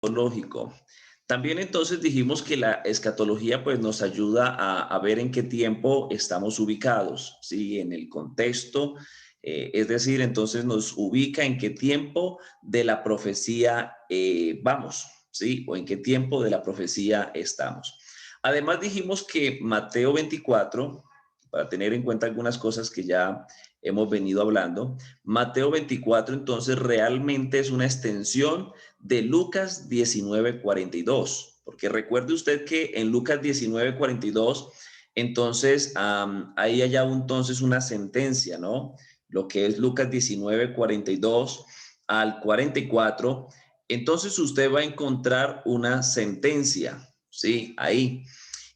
Lógico. También entonces dijimos que la escatología pues nos ayuda a ver en qué tiempo estamos ubicados, ¿sí? En el contexto, es decir, entonces nos ubica en qué tiempo de la profecía vamos, ¿sí? O en qué tiempo de la profecía estamos. Además dijimos que Mateo 24, para tener en cuenta algunas cosas que ya hemos venido hablando, Mateo 24 entonces realmente es una extensión de Lucas 19:42, porque recuerde usted que en Lucas 19:42, entonces ahí hay ya entonces una sentencia, ¿no? Lo que es Lucas 19:42 al 44, entonces usted va a encontrar una sentencia, ¿sí? Ahí.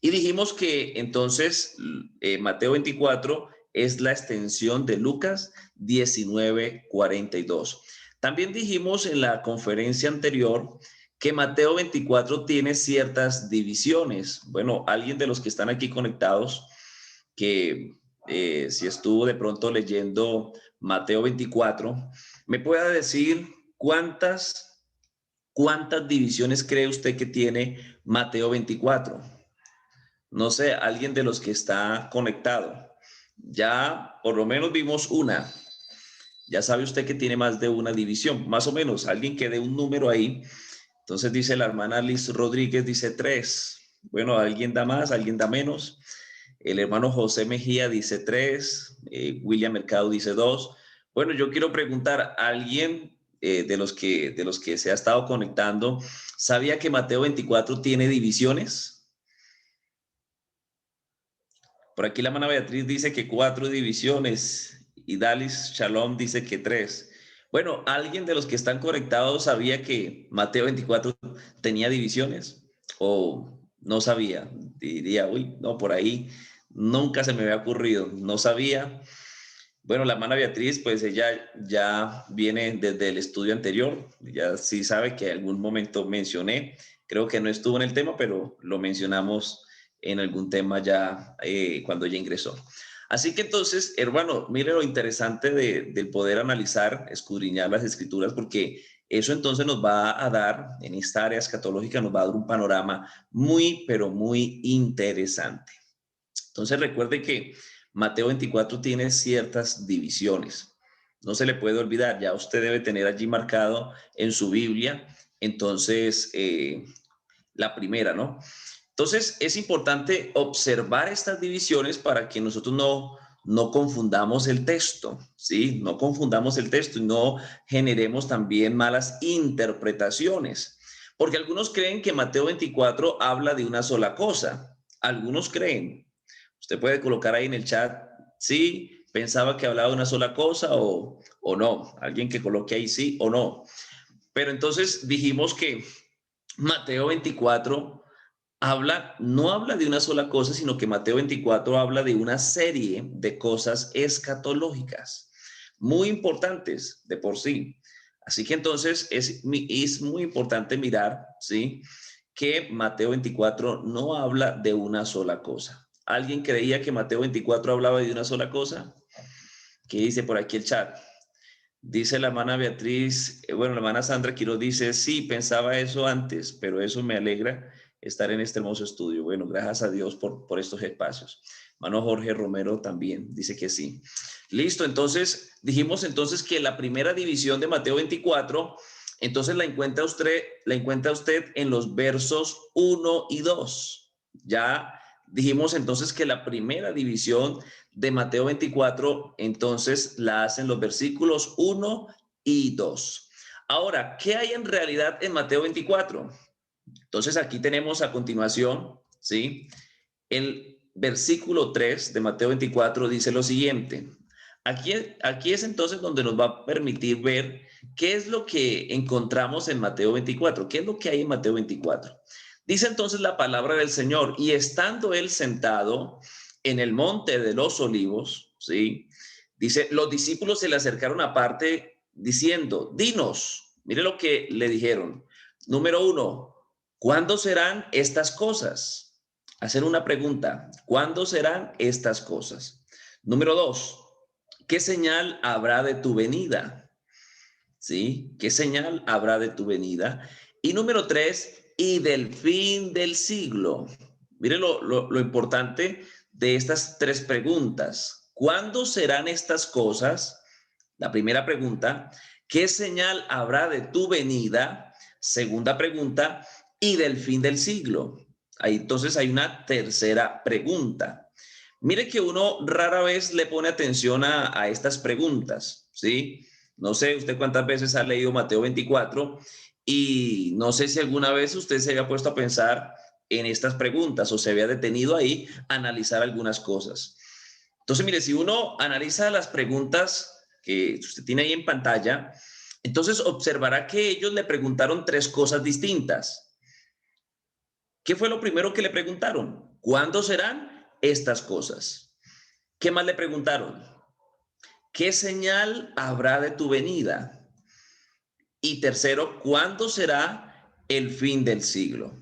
Y dijimos que entonces Mateo 24 es la extensión de Lucas 19:42. También dijimos en la conferencia anterior que Mateo 24 tiene ciertas divisiones. Bueno, alguien de los que están aquí conectados, que si estuvo de pronto leyendo Mateo 24, ¿me puede decir cuántas divisiones cree usted que tiene Mateo 24? No sé, alguien de los que está conectado. Ya por lo menos vimos una. Ya sabe usted que tiene más de una división, más o menos, alguien que dé un número ahí. Entonces dice la hermana Liz Rodríguez, dice 3. Bueno, alguien da más, alguien da menos. El hermano José Mejía dice 3. William Mercado dice 2. Bueno, yo quiero preguntar, ¿a alguien de los que se ha estado conectando sabía que Mateo 24 tiene divisiones? Por aquí la hermana Beatriz dice que 4 divisiones y Dalis Shalom dice que 3. Bueno, ¿alguien de los que están conectados sabía que Mateo 24 tenía divisiones? ¿O no sabía? Diría, uy, no, por ahí nunca se me había ocurrido, no sabía. Bueno, la hermana Beatriz, pues ella ya viene desde el estudio anterior, ya sí sabe que en algún momento mencioné, creo que no estuvo en el tema, pero lo mencionamos en algún tema ya cuando ella ingresó. Así que entonces, hermano, mire lo interesante del poder analizar, escudriñar las escrituras, porque eso entonces nos va a dar, en esta área escatológica, nos va a dar un panorama muy, pero muy interesante. Entonces recuerde que Mateo 24 tiene ciertas divisiones. No se le puede olvidar, ya usted debe tener allí marcado en su Biblia, entonces, la primera, ¿no? Entonces es importante observar estas divisiones para que nosotros no confundamos el texto, ¿sí? No confundamos el texto y no generemos también malas interpretaciones. Porque algunos creen que Mateo 24 habla de una sola cosa. Algunos creen. Usted puede colocar ahí en el chat, sí, pensaba que hablaba de una sola cosa o no. Alguien que coloque ahí sí o no. Pero entonces dijimos que Mateo 24 no habla de una sola cosa, sino que Mateo 24 habla de una serie de cosas escatológicas, muy importantes de por sí. Así que entonces es muy importante mirar, ¿sí? Que Mateo 24 no habla de una sola cosa. ¿Alguien creía que Mateo 24 hablaba de una sola cosa? ¿Qué dice por aquí el chat? Dice la hermana Beatriz, bueno, la hermana Sandra Quiroz dice, sí, pensaba eso antes, pero eso me alegra estar en este hermoso estudio. Bueno, gracias a Dios por estos espacios. Hermano Jorge Romero también dice que sí. Listo, entonces dijimos entonces que la primera división de Mateo 24, entonces la encuentra usted en los versos 1 y 2. Ya dijimos entonces que la primera división de Mateo 24, entonces la hacen los versículos 1 y 2. Ahora, ¿qué hay en realidad en Mateo 24? Entonces aquí tenemos a continuación, ¿sí? El versículo 3 de Mateo 24 dice lo siguiente. Aquí es entonces donde nos va a permitir ver qué es lo que encontramos en Mateo 24, qué es lo que hay en Mateo 24. Dice entonces la palabra del Señor, y estando él sentado en el monte de los olivos, ¿sí? Dice, los discípulos se le acercaron aparte diciendo, dinos, mire lo que le dijeron. Número 1, ¿cuándo serán estas cosas? Hacer una pregunta, ¿cuándo serán estas cosas? Número 2, ¿qué señal habrá de tu venida? ¿Sí? ¿Qué señal habrá de tu venida? Y número 3, y del fin del siglo. Miren lo importante de estas tres preguntas. ¿Cuándo serán estas cosas? La primera pregunta, ¿qué señal habrá de tu venida? Segunda pregunta, y del fin del siglo. Ahí entonces hay una tercera pregunta. Mire que uno rara vez le pone atención a estas preguntas, ¿sí? No sé usted cuántas veces ha leído Mateo 24 y no sé si alguna vez usted se había puesto a pensar en estas preguntas o se había detenido ahí a analizar algunas cosas. Entonces, mire, si uno analiza las preguntas que usted tiene ahí en pantalla, entonces observará que ellos le preguntaron tres cosas distintas. ¿Qué fue lo primero que le preguntaron? ¿Cuándo serán estas cosas? ¿Qué más le preguntaron? ¿Qué señal habrá de tu venida? Y tercero, ¿cuándo será el fin del siglo?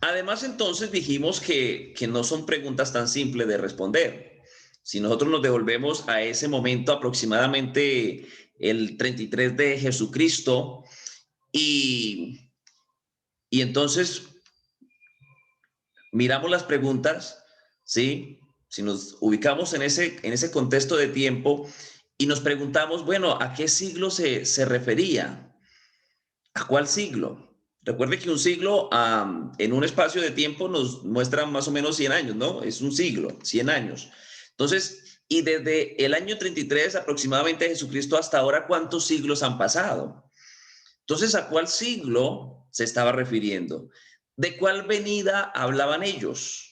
Además, entonces dijimos que no son preguntas tan simples de responder. Si nosotros nos devolvemos a ese momento aproximadamente el 33 de Jesucristo y, y entonces miramos las preguntas, ¿sí? Si nos ubicamos en ese contexto de tiempo y nos preguntamos, bueno, ¿a qué siglo se refería? ¿A cuál siglo? Recuerde que un siglo en un espacio de tiempo nos muestra más o menos 100 años, ¿no? Es un siglo, 100 años. Entonces, y desde el año 33 aproximadamente de Jesucristo hasta ahora, ¿cuántos siglos han pasado? Entonces, ¿a cuál siglo se estaba refiriendo? ¿De cuál venida hablaban ellos?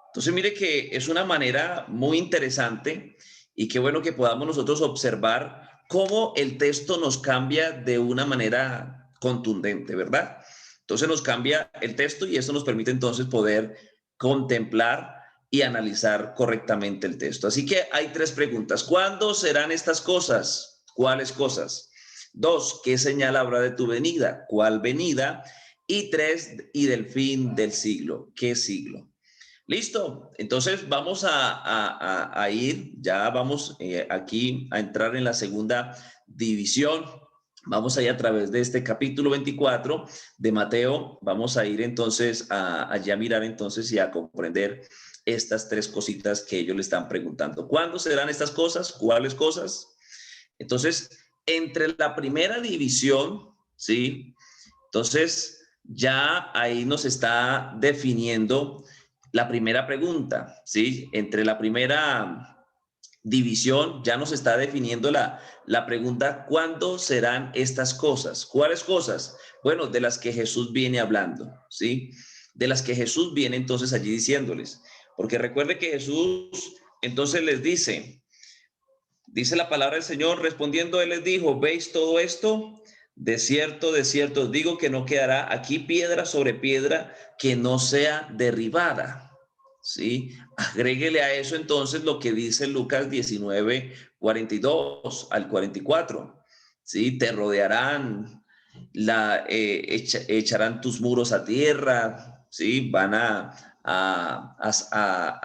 Entonces, mire que es una manera muy interesante y qué bueno que podamos nosotros observar cómo el texto nos cambia de una manera contundente, ¿verdad? Entonces nos cambia el texto y eso nos permite entonces poder contemplar y analizar correctamente el texto. Así que hay tres preguntas. ¿Cuándo serán estas cosas? ¿Cuáles cosas? Dos, ¿qué señal habrá de tu venida? ¿Cuál venida? Y tres, y del fin del siglo. ¿Qué siglo? Listo, entonces vamos a ir, ya vamos aquí a entrar en la segunda división. Vamos a ir a través de este capítulo 24 de Mateo. Vamos a ir entonces allá a mirar entonces y a comprender estas tres cositas que ellos le están preguntando. ¿Cuándo serán estas cosas? ¿Cuáles cosas? Entonces, entre la primera división, ¿sí? Entonces, ya ahí nos está definiendo la primera pregunta, ¿sí? Entre la primera división ya nos está definiendo la pregunta, ¿cuándo serán estas cosas? ¿Cuáles cosas? Bueno, de las que Jesús viene hablando, ¿sí? De las que Jesús viene entonces allí diciéndoles. Porque recuerde que Jesús entonces les dice la palabra del Señor, respondiendo, Él les dijo, ¿veis todo esto? De cierto, os digo que no quedará aquí piedra sobre piedra que no sea derribada. ¿Sí? Agréguele a eso entonces lo que dice Lucas 19, 42 al 44. ¿Sí? Te rodearán, echarán tus muros a tierra, ¿sí? Van a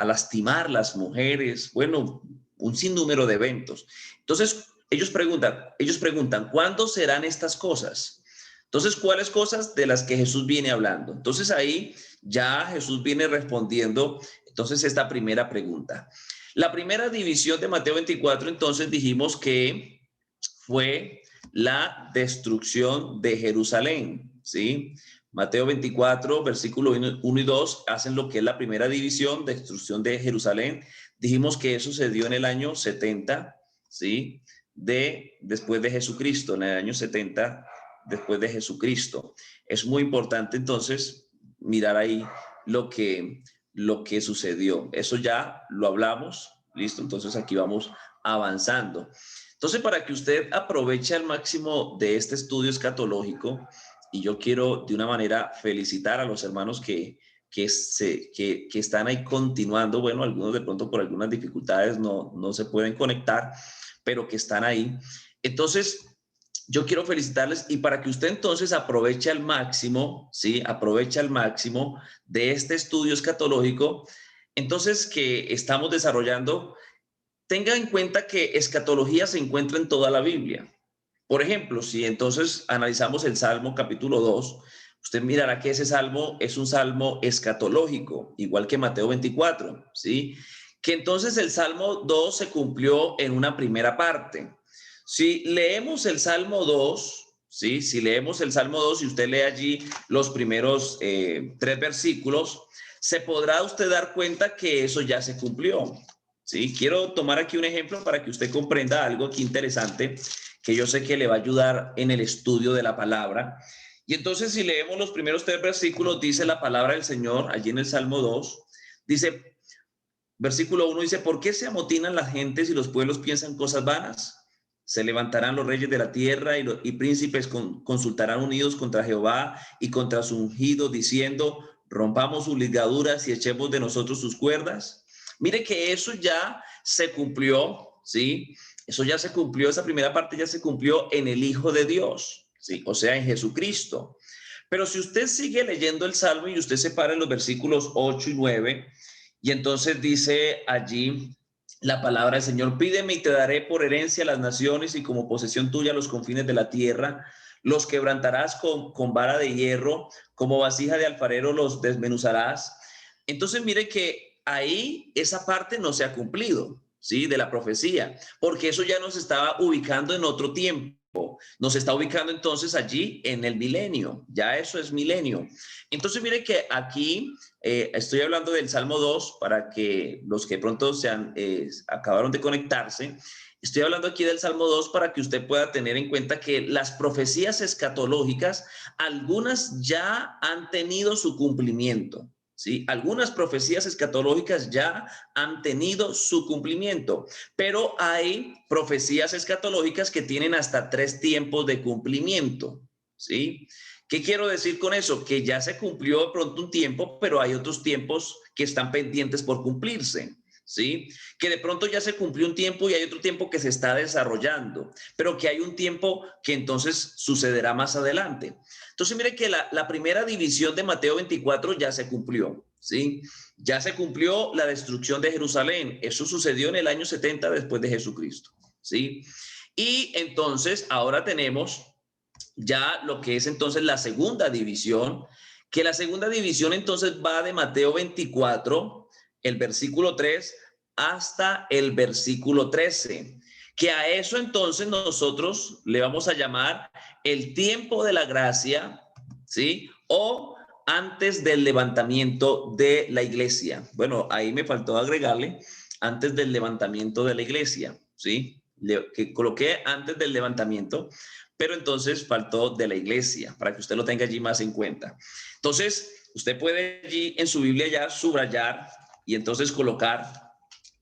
lastimar las mujeres. Bueno, un sinnúmero de eventos. Entonces, ellos preguntan, ¿cuándo serán estas cosas? Entonces, ¿cuáles cosas de las que Jesús viene hablando? Entonces, ahí ya Jesús viene respondiendo, entonces, esta primera pregunta. La primera división de Mateo 24, entonces, dijimos que fue la destrucción de Jerusalén, ¿sí? Mateo 24, versículo 1 y 2, hacen lo que es la primera división, destrucción de Jerusalén. Dijimos que eso se dio en el año 70, ¿sí? Después de Jesucristo, en el año 70 después de Jesucristo. Es muy importante entonces mirar ahí lo que sucedió. Eso ya lo hablamos, listo, entonces aquí vamos avanzando. Entonces, para que usted aproveche al máximo de este estudio escatológico, y yo quiero de una manera felicitar a los hermanos que están ahí continuando, bueno, algunos de pronto por algunas dificultades no se pueden conectar, pero que están ahí. Entonces, yo quiero felicitarles y para que usted entonces aproveche al máximo, ¿sí? Aproveche al máximo de este estudio escatológico, entonces que estamos desarrollando, tenga en cuenta que escatología se encuentra en toda la Biblia, Por ejemplo, si entonces analizamos el Salmo capítulo 2, usted mirará que ese salmo es un salmo escatológico, igual que Mateo 24, ¿sí? Que entonces el Salmo 2 se cumplió en una primera parte. Si leemos el Salmo 2, ¿sí? Si leemos el Salmo 2 y usted lee allí los primeros 3 versículos, se podrá usted dar cuenta que eso ya se cumplió, ¿sí? Quiero tomar aquí un ejemplo para que usted comprenda algo aquí interesante que yo sé que le va a ayudar en el estudio de la palabra. Y entonces si leemos los primeros 3 versículos, dice la palabra del Señor, allí en el Salmo 2, dice, versículo 1 dice, ¿por qué se amotinan las gentes y los pueblos piensan cosas vanas? Se levantarán los reyes de la tierra y príncipes consultarán unidos contra Jehová y contra su ungido, diciendo, rompamos sus ligaduras y echemos de nosotros sus cuerdas. Mire que eso ya se cumplió, ¿sí? Eso ya se cumplió, esa primera parte ya se cumplió en el Hijo de Dios, ¿sí? O sea, en Jesucristo. Pero si usted sigue leyendo el Salmo y usted se para en los versículos 8 y 9, y entonces dice allí la palabra del Señor, pídeme y te daré por herencia las naciones y como posesión tuya los confines de la tierra, los quebrantarás con vara de hierro, como vasija de alfarero los desmenuzarás. Entonces mire que ahí esa parte no se ha cumplido, ¿sí? De la profecía, porque eso ya nos estaba ubicando en otro tiempo. Nos está ubicando entonces allí en el milenio, ya eso es milenio. Entonces mire que aquí estoy hablando del Salmo 2 para que los que pronto acabaron de conectarse, estoy hablando aquí del Salmo 2 para que usted pueda tener en cuenta que las profecías escatológicas, algunas ya han tenido su cumplimiento. ¿Sí? Algunas profecías escatológicas ya han tenido su cumplimiento, pero hay profecías escatológicas que tienen hasta 3 tiempos de cumplimiento, ¿sí? ¿Qué quiero decir con eso? Que ya se cumplió de pronto un tiempo, pero hay otros tiempos que están pendientes por cumplirse, ¿sí? Que de pronto ya se cumplió un tiempo y hay otro tiempo que se está desarrollando, pero que hay un tiempo que entonces sucederá más adelante. Entonces, mire que la primera división de Mateo 24 ya se cumplió, ¿sí? Ya se cumplió la destrucción de Jerusalén. Eso sucedió en el año 70 después de Jesucristo, ¿sí? Y entonces ahora tenemos ya lo que es entonces la segunda división, que la segunda división entonces va de Mateo 24, el versículo 3, hasta el versículo 13, que a eso entonces nosotros le vamos a llamar el tiempo de la gracia, ¿sí? O antes del levantamiento de la iglesia. Bueno, ahí me faltó agregarle antes del levantamiento de la iglesia, ¿sí? Que coloqué antes del levantamiento, pero entonces faltó de la iglesia, para que usted lo tenga allí más en cuenta. Entonces, usted puede allí en su Biblia ya subrayar y entonces colocar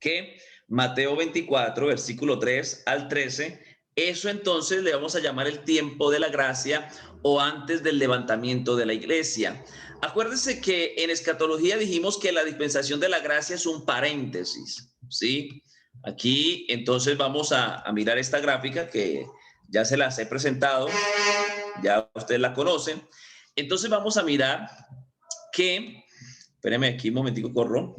que Mateo 24, versículo 3 al 13, eso entonces le vamos a llamar el tiempo de la gracia o antes del levantamiento de la iglesia. Acuérdense que en escatología dijimos que la dispensación de la gracia es un paréntesis, ¿sí? Aquí entonces vamos a mirar esta gráfica que ya se las he presentado, ya ustedes la conocen. Entonces vamos a mirar que, espérenme aquí un momentico, corro,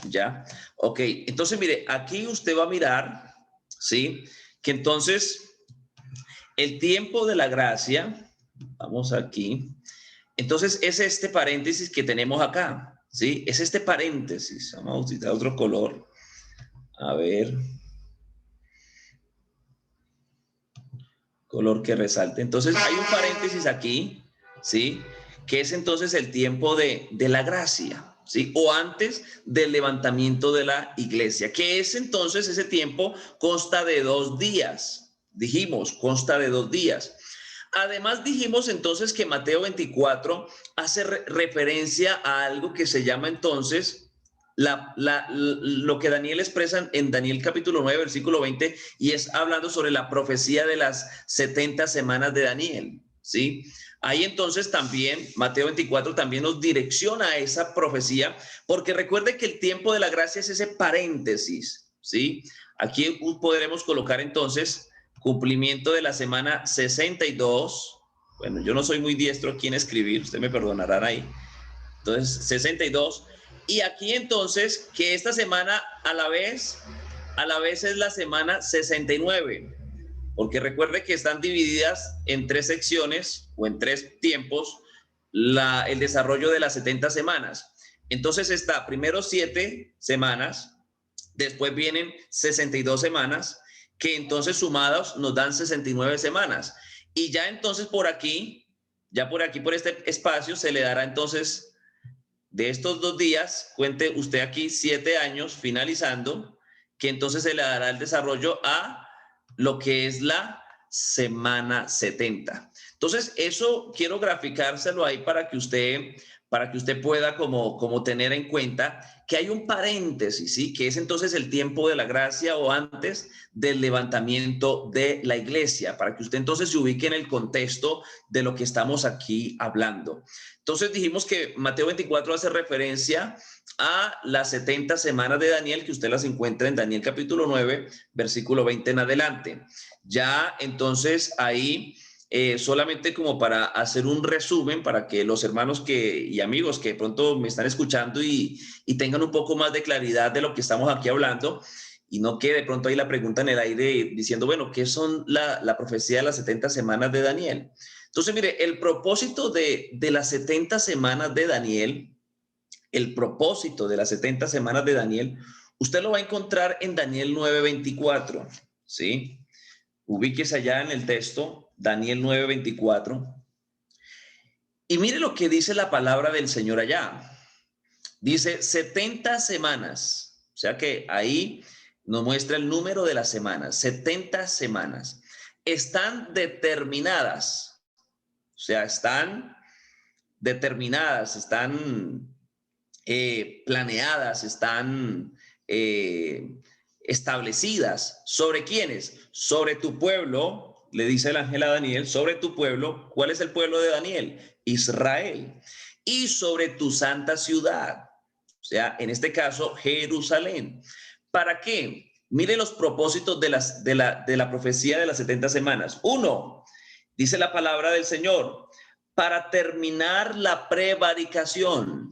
ya, ok, entonces mire, aquí usted va a mirar, ¿sí? Que entonces el tiempo de la gracia, vamos aquí, entonces es este paréntesis que tenemos acá, ¿sí? Es este paréntesis, vamos a utilizar otro color, a ver, color que resalte. Entonces hay un paréntesis aquí, ¿sí? Que es entonces el tiempo de la gracia, ¿sí? O antes del levantamiento de la iglesia, que es entonces ese tiempo consta de 2 días. Dijimos, consta de 2 días. Además dijimos entonces que Mateo 24 hace referencia a algo que se llama entonces lo que Daniel expresa en Daniel capítulo 9, versículo 20, y es hablando sobre la profecía de las 70 semanas de Daniel, ¿sí? Ahí entonces también, Mateo 24 también nos direcciona a esa profecía, porque recuerde que el tiempo de la gracia es ese paréntesis, ¿sí? Aquí podremos colocar entonces cumplimiento de la semana 62. Bueno, yo no soy muy diestro aquí en escribir, usted me perdonarán ahí. Entonces, 62. Y aquí entonces, que esta semana a la vez es la semana 69. porque recuerde que están divididas en 3 secciones o en 3 tiempos el desarrollo de las 70 semanas. Entonces está primero 7 semanas, después vienen 62 semanas, que entonces sumados nos dan 69 semanas. Y ya entonces por aquí, por este espacio, se le dará entonces de estos 2 días, cuente usted aquí 7 años finalizando, que entonces se le dará el desarrollo a lo que es la semana 70. Entonces, eso quiero graficárselo ahí para que usted pueda como tener en cuenta que hay un paréntesis, ¿sí? Que es entonces el tiempo de la gracia o antes del levantamiento de la iglesia, para que usted entonces se ubique en el contexto de lo que estamos aquí hablando. Entonces dijimos que Mateo 24 hace referencia a las 70 semanas de Daniel, que usted las encuentra en Daniel capítulo 9, versículo 20 en adelante. Ya entonces ahí, solamente como para hacer un resumen, para que los hermanos y amigos que de pronto me están escuchando y tengan un poco más de claridad de lo que estamos aquí hablando, y no quede de pronto ahí la pregunta en el aire diciendo, bueno, ¿qué son la profecía de las 70 semanas de Daniel? Entonces, mire, el propósito de las 70 semanas de Daniel, el propósito de las 70 semanas de Daniel, usted lo va a encontrar en Daniel 9:24, ¿sí? Ubíquese allá en el texto, Daniel 9:24. Y mire lo que dice la palabra del Señor allá. Dice 70 semanas, o sea que ahí nos muestra el número de las semanas, 70 semanas. Están determinadas, o sea, están determinadas, están planeadas, están establecidas. ¿Sobre quiénes? Sobre tu pueblo, le dice el ángel a Daniel, sobre tu pueblo. ¿Cuál es el pueblo de Daniel? Israel. Y sobre tu santa ciudad, o sea, en este caso, Jerusalén. ¿Para qué? Mire los propósitos de la profecía de las 70 semanas. Uno, dice la palabra del Señor, para terminar la prevaricación.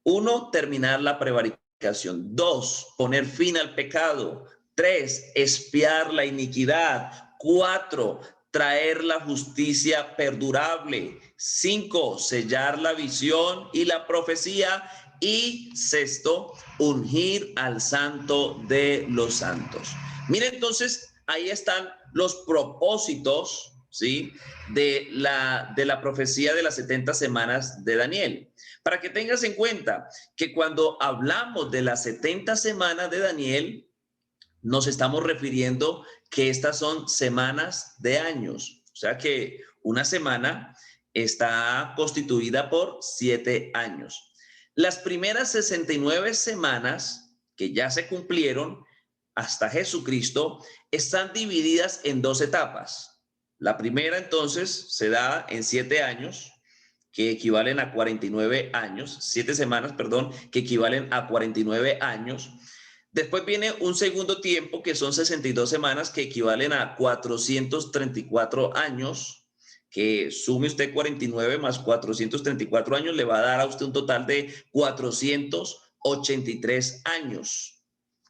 Uno, terminar la prevaricación. Dos, poner fin al pecado. Tres, expiar la iniquidad. Cuatro, traer la justicia perdurable. Cinco, sellar la visión y la profecía. Y sexto, ungir al santo de los santos. Mire, entonces, ahí están los propósitos, ¿sí? de la profecía de las 70 semanas de Daniel. Para que tengas en cuenta que cuando hablamos de las 70 semanas de Daniel, nos estamos refiriendo que estas son semanas de años. O sea que una semana está constituida por 7 años. Las primeras 69 semanas que ya se cumplieron hasta Jesucristo están divididas en 2 etapas. La primera entonces se da en 7 años, que equivalen a 49 años, 7 semanas, perdón, que equivalen a 49 años. Después viene un segundo tiempo, que son 62 semanas, que equivalen a 434 años, que sume usted 49 más 434 años, le va a dar a usted un total de 483 años,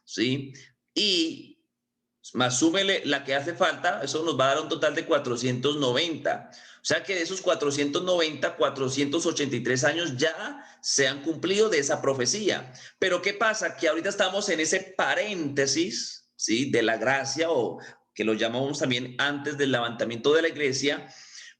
¿sí? Y más súmele la que hace falta, eso nos va a dar un total de 490. O sea que de esos 490, 483 años ya se han cumplido de esa profecía. Pero ¿qué pasa? Que ahorita estamos en ese paréntesis, ¿sí? De la gracia, o que lo llamamos también antes del levantamiento de la iglesia.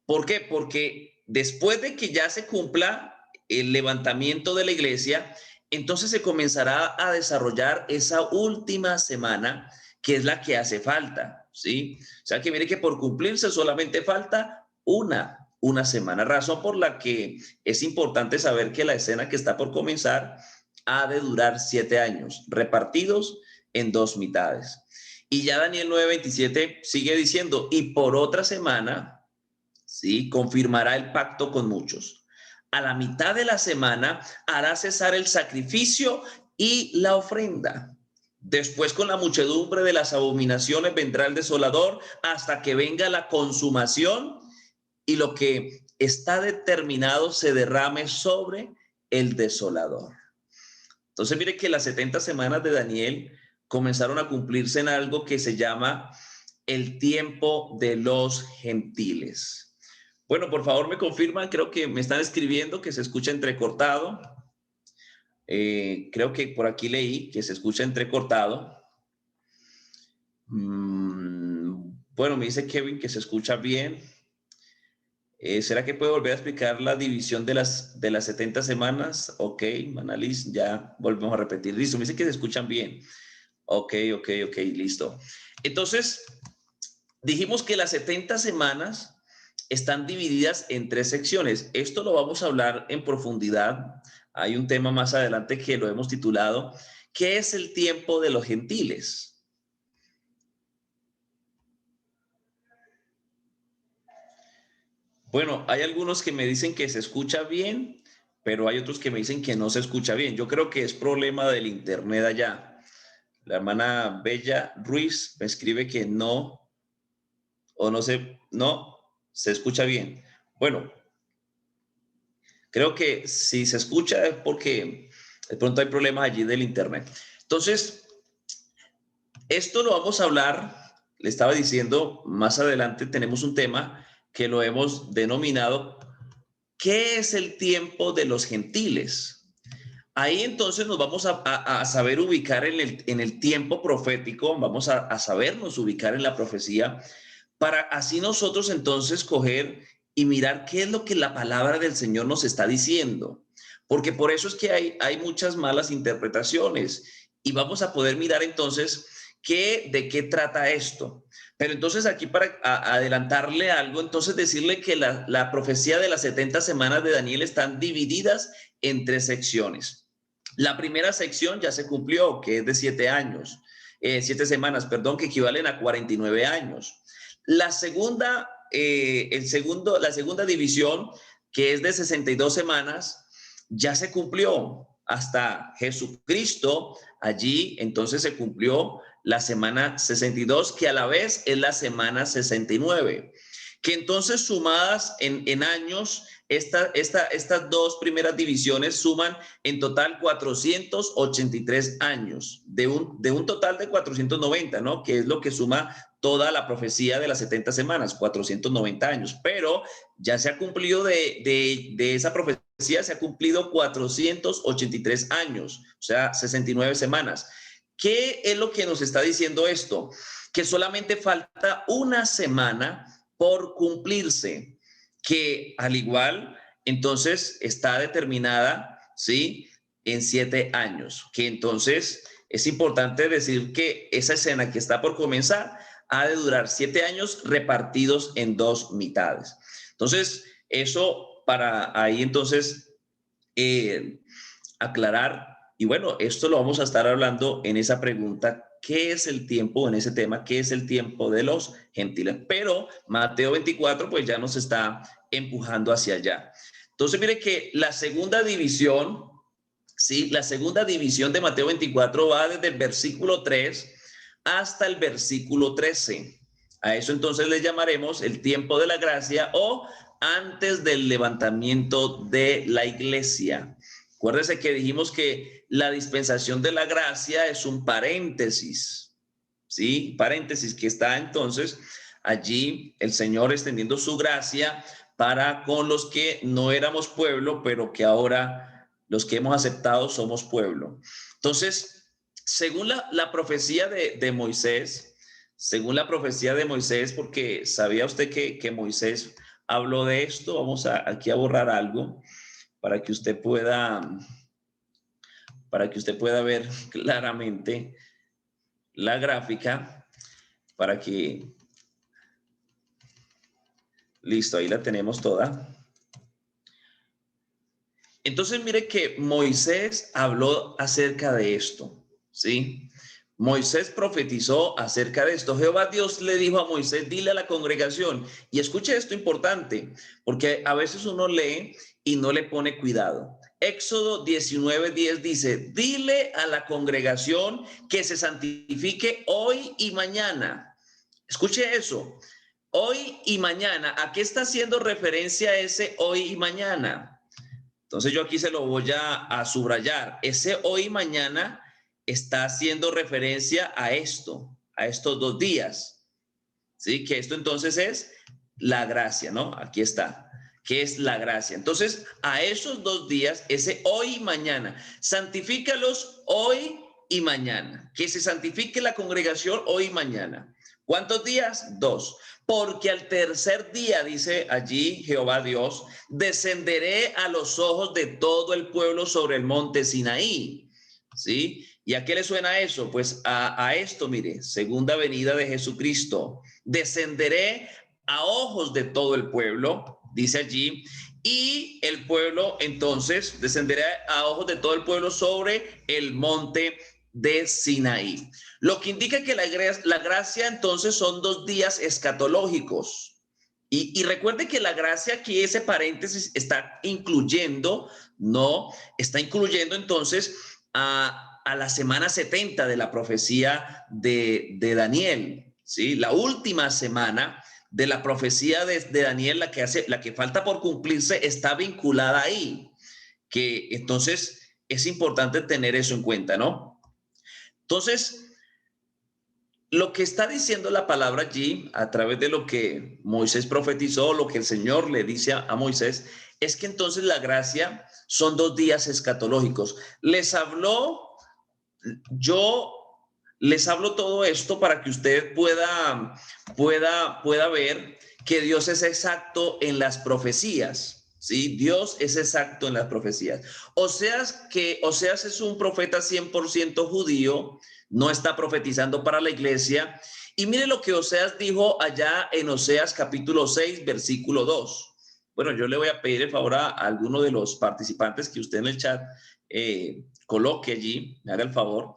¿Por qué? Porque después de que ya se cumpla el levantamiento de la iglesia, entonces se comenzará a desarrollar esa última semana, que es la que hace falta, ¿sí? O sea que mire que por cumplirse solamente falta una semana, razón por la que es importante saber que la escena que está por comenzar ha de durar 7 años, repartidos en 2 mitades. Y ya Daniel 9:27 sigue diciendo, y por otra semana, ¿sí? Confirmará el pacto con muchos. A la mitad de la semana hará cesar el sacrificio y la ofrenda. Después, con la muchedumbre de las abominaciones vendrá el desolador, hasta que venga la consumación y lo que está determinado se derrame sobre el desolador. Entonces, mire que las 70 semanas de Daniel comenzaron a cumplirse en algo que se llama el tiempo de los gentiles. Bueno, por favor me confirman, creo que me están escribiendo que se escucha entrecortado. Creo que por aquí leí que se escucha entrecortado. Bueno, me dice Kevin que se escucha bien. ¿Será que puede volver a explicar la división de las 70 semanas? Ok, Manalis, ya volvemos a repetir. Listo, me dice que se escuchan bien. Ok, listo. Entonces, dijimos que las 70 semanas están divididas en 3 secciones. Esto lo vamos a hablar en profundidad. Hay un tema más adelante que lo hemos titulado, ¿qué es el tiempo de los gentiles? Bueno, hay algunos que me dicen que se escucha bien, pero hay otros que me dicen que no se escucha bien. Yo creo que es problema del internet allá. La hermana Bella Ruiz me escribe que no, o no sé, no, se escucha bien. Bueno, creo que si se escucha es porque de pronto hay problemas allí del internet. Entonces, esto lo vamos a hablar, le estaba diciendo, más adelante tenemos un tema que lo hemos denominado, ¿qué es el tiempo de los gentiles? Ahí entonces nos vamos a saber ubicar en el tiempo profético, vamos a sabernos ubicar en la profecía, para así nosotros entonces coger y mirar qué es lo que la palabra del Señor nos está diciendo. Porque por eso es que hay muchas malas interpretaciones y vamos a poder mirar entonces de qué trata esto. Pero entonces aquí para adelantarle algo, entonces decirle que la profecía de las 70 semanas de Daniel están divididas en 3 secciones. La primera sección ya se cumplió, que es de 7 años, 7 semanas, perdón, que equivalen a 49 años. La segunda, la segunda división, que es de 62 semanas, ya se cumplió hasta Jesucristo. Allí entonces se cumplió la semana 62, que a la vez es la semana 69, que entonces sumadas en años, estas 2 primeras divisiones suman en total 483 años, de un total de 490, ¿no? Que es lo que suma toda la profecía de las 70 semanas, 490 años, pero ya se ha cumplido de esa profecía, se ha cumplido 483 años, o sea, 69 semanas. ¿Qué es lo que nos está diciendo esto? Que solamente falta una semana por cumplirse, que al igual, entonces está determinada, ¿sí? En 7 años, que entonces es importante decir que esa escena que está por comenzar ha de durar 7 años repartidos en 2 mitades. Entonces, eso para ahí entonces aclarar. Y bueno, esto lo vamos a estar hablando en esa pregunta, ¿qué es el tiempo en ese tema? ¿Qué es el tiempo de los gentiles? Pero Mateo 24 pues ya nos está empujando hacia allá. Entonces mire que la segunda división, ¿sí? La segunda división de Mateo 24 va desde el versículo 3 hasta el versículo 13. A eso entonces le llamaremos el tiempo de la gracia o antes del levantamiento de la iglesia. Acuérdese que dijimos que la dispensación de la gracia es un paréntesis, ¿sí? Paréntesis que está entonces allí el Señor extendiendo su gracia para con los que no éramos pueblo, pero que ahora los que hemos aceptado somos pueblo. Entonces, según la profecía de Moisés, según la profecía de Moisés, porque sabía usted que Moisés habló de esto, vamos aquí a borrar algo para que usted pueda ver claramente la gráfica, para que, listo, ahí la tenemos toda. Entonces mire que Moisés habló acerca de esto, ¿sí? Moisés profetizó acerca de esto. Jehová Dios le dijo a Moisés, dile a la congregación, y escuche esto importante, porque a veces uno lee y no le pone cuidado. Éxodo 19:10 dice, dile a la congregación que se santifique hoy y mañana. Escuche eso, hoy y mañana. ¿A qué está haciendo referencia ese hoy y mañana? Entonces yo aquí se lo voy a subrayar. Ese hoy y mañana está haciendo referencia a esto, a estos 2 días. ¿sí? Que esto entonces es la gracia, ¿no? Aquí está. ¿Qué es la gracia? Entonces, a esos 2 días, ese hoy y mañana, santifícalos hoy y mañana. Que se santifique la congregación hoy y mañana. ¿Cuántos días? 2. Porque al tercer día, dice allí Jehová Dios, descenderé a los ojos de todo el pueblo sobre el monte Sinaí. ¿Sí? ¿Y a qué le suena eso? Pues a esto, mire, segunda venida de Jesucristo. Descenderé a ojos de todo el pueblo, dice allí, y el pueblo entonces descenderá a ojos de todo el pueblo sobre el monte de Sinaí. Lo que indica que la gracia entonces son 2 días escatológicos. Y recuerde que la gracia aquí, ese paréntesis, está incluyendo, no, está incluyendo entonces a la semana 70 de la profecía de Daniel, ¿sí? La última semana de la profecía de Daniel, la que falta por cumplirse, está vinculada ahí, que entonces es importante tener eso en cuenta, ¿no? Entonces, lo que está diciendo la palabra allí, a través de lo que Moisés profetizó, lo que el Señor le dice a Moisés, es que entonces la gracia son 2 días escatológicos. Yo les hablo todo esto para que usted pueda ver que Dios es exacto en las profecías, ¿sí? Dios es exacto en las profecías. Oseas es un profeta 100% judío, no está profetizando para la iglesia. Y mire lo que Oseas dijo allá en Oseas capítulo 6, versículo 2. Bueno, yo le voy a pedir el favor a alguno de los participantes que usted en el chat coloque allí, me haga el favor,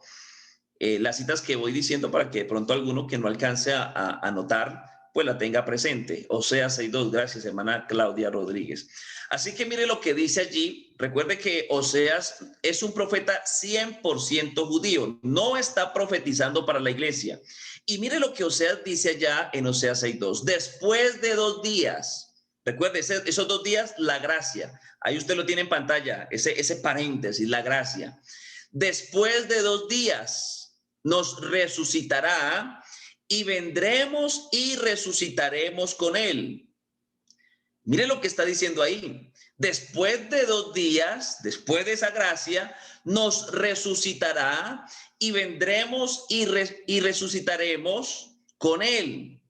las citas que voy diciendo para que de pronto alguno que no alcance a anotar, pues la tenga presente. Oseas 6:2, gracias, hermana Claudia Rodríguez. Así que mire lo que dice allí. Recuerde que Oseas es un profeta 100% judío, no está profetizando para la iglesia. Y mire lo que Oseas dice allá en Oseas 6:2. Después de 2 días, recuerde, esos 2 días, la gracia. Ahí usted lo tiene en pantalla, ese paréntesis, la gracia. Después de 2 días nos resucitará y vendremos y resucitaremos con él. Mire lo que está diciendo ahí. Después de 2 días, después de esa gracia, nos resucitará y vendremos y resucitaremos con él.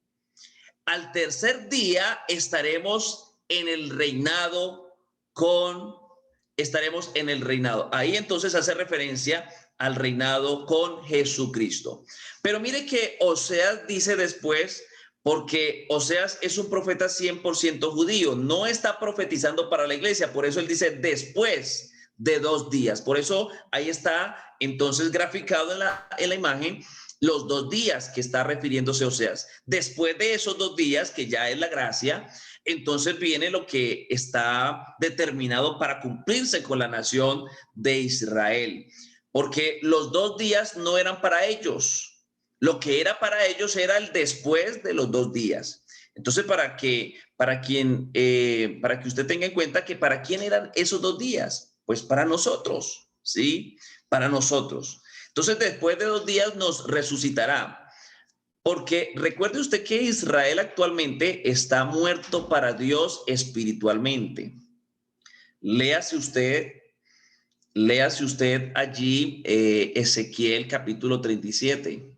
Al tercer día estaremos en el reinado estaremos en el reinado. Ahí entonces hace referencia al reinado con Jesucristo. Pero mire que Oseas dice después, porque Oseas es un profeta 100% judío, no está profetizando para la iglesia, por eso él dice después de 2 días. Por eso ahí está entonces graficado en la imagen los 2 días que está refiriéndose Oseas. Después de esos 2 días, que ya es la gracia, entonces viene lo que está determinado para cumplirse con la nación de Israel. Porque los 2 días no eran para ellos. Lo que era para ellos era el después de los 2 días. Entonces, para que usted tenga en cuenta que para quién eran esos 2 días, pues para nosotros, ¿sí? Para nosotros. Entonces, después de 2 días nos resucitará. Porque recuerde usted que Israel actualmente está muerto para Dios espiritualmente. Léase usted allí Ezequiel capítulo 37.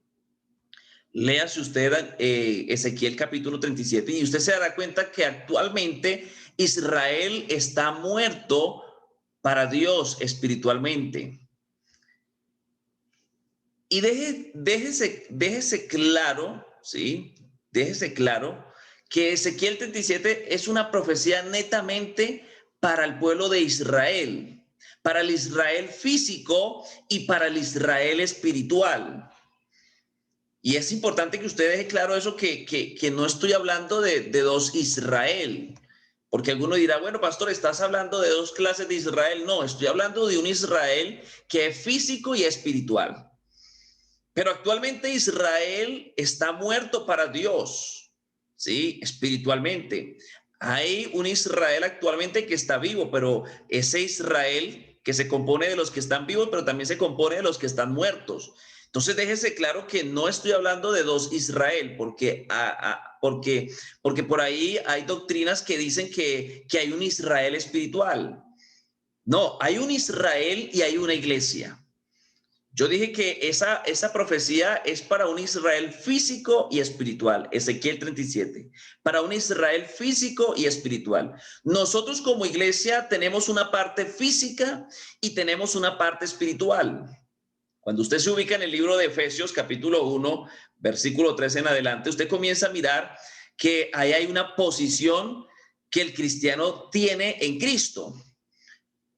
Léase usted Ezequiel capítulo 37 y usted se dará cuenta que actualmente Israel está muerto para Dios espiritualmente. Y déjese claro, ¿sí? Déjese claro que Ezequiel 37 es una profecía netamente para el pueblo de Israel, para el Israel físico y para el Israel espiritual. Y es importante que usted deje claro eso, que no estoy hablando de 2 Israel, porque alguno dirá, bueno, pastor, estás hablando de 2 clases de Israel. No, estoy hablando de un Israel que es físico y espiritual. Pero actualmente Israel está muerto para Dios, ¿sí? Espiritualmente. Hay un Israel actualmente que está vivo, pero ese Israel que se compone de los que están vivos, pero también se compone de los que están muertos. Entonces déjese claro que no estoy hablando de dos Israel, porque por ahí hay doctrinas que dicen que hay un Israel espiritual. No, hay un Israel y hay una iglesia. Yo dije que esa profecía es para un Israel físico y espiritual, Ezequiel 37, para un Israel físico y espiritual. Nosotros como iglesia tenemos una parte física y tenemos una parte espiritual. Cuando usted se ubica en el libro de Efesios capítulo 1, versículo 3 en adelante, usted comienza a mirar que ahí hay una posición que el cristiano tiene en Cristo.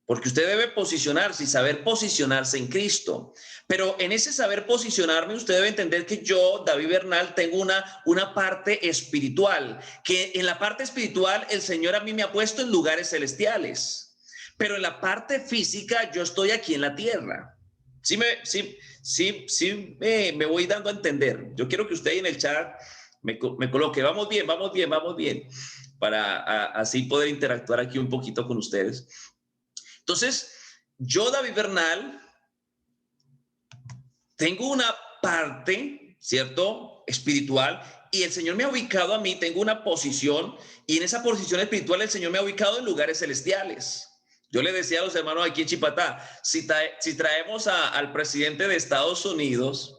Porque usted debe posicionarse y saber posicionarse en Cristo. Pero en ese saber posicionarme, usted debe entender que yo, David Bernal, tengo una parte espiritual, que en la parte espiritual el Señor a mí me ha puesto en lugares celestiales. Pero en la parte física yo estoy aquí en la tierra. Me voy dando a entender. Yo quiero que usted ahí en el chat me coloque, vamos bien, para así poder interactuar aquí un poquito con ustedes. Entonces, yo, David Bernal, tengo una parte, ¿cierto?, espiritual, y el Señor me ha ubicado a mí, tengo una posición, y en esa posición espiritual el Señor me ha ubicado en lugares celestiales. Yo le decía a los hermanos aquí en Chipatá, si traemos al presidente de Estados Unidos,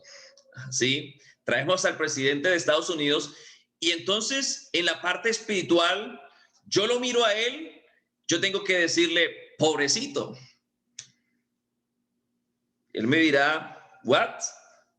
¿sí? Traemos al presidente de Estados Unidos, y entonces en la parte espiritual, yo lo miro a él, yo tengo que decirle, pobrecito. Él me dirá, what?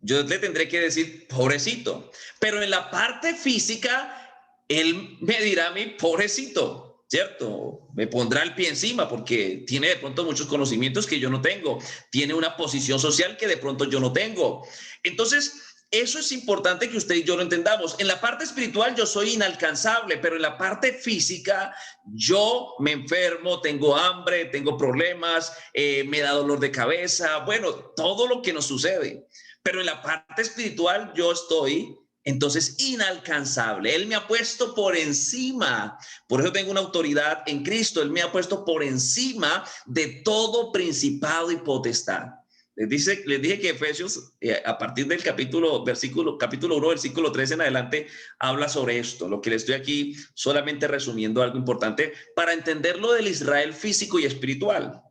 Yo le tendré que decir, pobrecito. Pero en la parte física, él me dirá a mí, pobrecito, ¿cierto? Me pondrá el pie encima porque tiene de pronto muchos conocimientos que yo no tengo. Tiene una posición social que de pronto yo no tengo. Entonces, eso es importante que usted y yo lo entendamos. En la parte espiritual yo soy inalcanzable, pero en la parte física yo me enfermo, tengo hambre, tengo problemas, me da dolor de cabeza, bueno, todo lo que nos sucede. Pero en la parte espiritual yo estoy entonces inalcanzable. Él me ha puesto por encima. Por eso tengo una autoridad en Cristo. Él me ha puesto por encima de todo principado y potestad. Les dije que Efesios, a partir del capítulo 1, versículo 3 en adelante, habla sobre esto. Lo que le estoy aquí solamente resumiendo algo importante para entender lo del Israel físico y espiritual.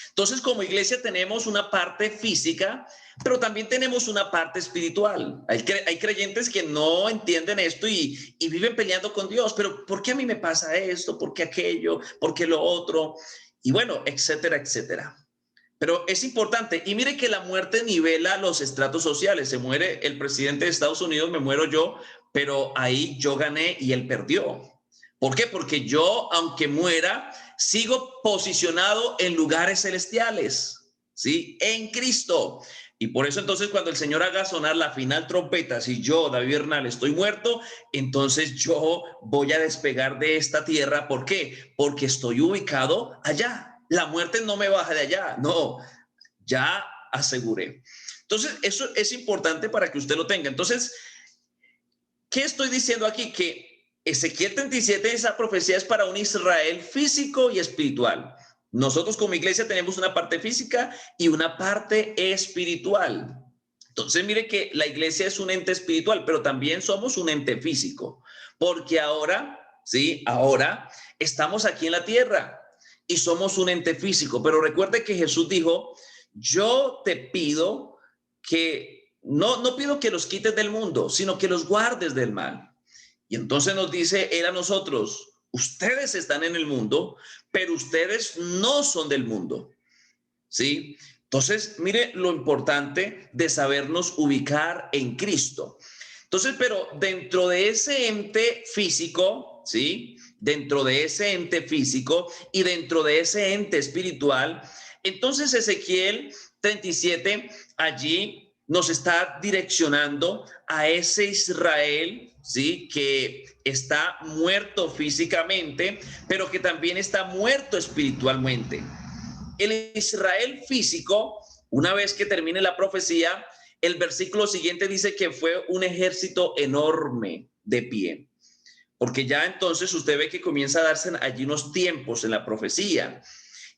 Entonces, como iglesia tenemos una parte física, pero también tenemos una parte espiritual. Hay creyentes que no entienden esto y viven peleando con Dios. Pero ¿por qué a mí me pasa esto? ¿Por qué aquello? ¿Por qué lo otro? Y bueno, etcétera, etcétera. Pero es importante, y mire que la muerte nivela los estratos sociales. Se muere el presidente de Estados Unidos, me muero yo, pero ahí yo gané y él perdió. ¿Por qué? Porque yo, aunque muera, sigo posicionado en lugares celestiales, ¿sí? En Cristo. Y por eso entonces cuando el Señor haga sonar la final trompeta, si yo, David Bernal, estoy muerto, entonces yo voy a despegar de esta tierra. ¿Por qué? Porque estoy ubicado allá. La muerte no me baja de allá, no, ya aseguré. Entonces, eso es importante para que usted lo tenga. Entonces, ¿qué estoy diciendo aquí? Que Ezequiel 37, esa profecía es para un Israel físico y espiritual. Nosotros como iglesia tenemos una parte física y una parte espiritual. Entonces, mire que la iglesia es un ente espiritual, pero también somos un ente físico, porque ahora, sí, ahora estamos aquí en la tierra y somos un ente físico. Pero recuerde que Jesús dijo, yo te pido que, no pido que los quites del mundo, sino que los guardes del mal. Y entonces nos dice él a nosotros, ustedes están en el mundo, pero ustedes no son del mundo, ¿sí? Entonces, mire lo importante de sabernos ubicar en Cristo. Entonces, pero dentro de ese ente físico, ¿sí? Dentro de ese ente físico y dentro de ese ente espiritual, entonces Ezequiel 37 allí nos está direccionando a ese Israel, ¿sí? Que está muerto físicamente, pero que también está muerto espiritualmente. El Israel físico, una vez que termine la profecía, el versículo siguiente dice que fue un ejército enorme de pie. Porque ya entonces usted ve que comienza a darse allí unos tiempos en la profecía.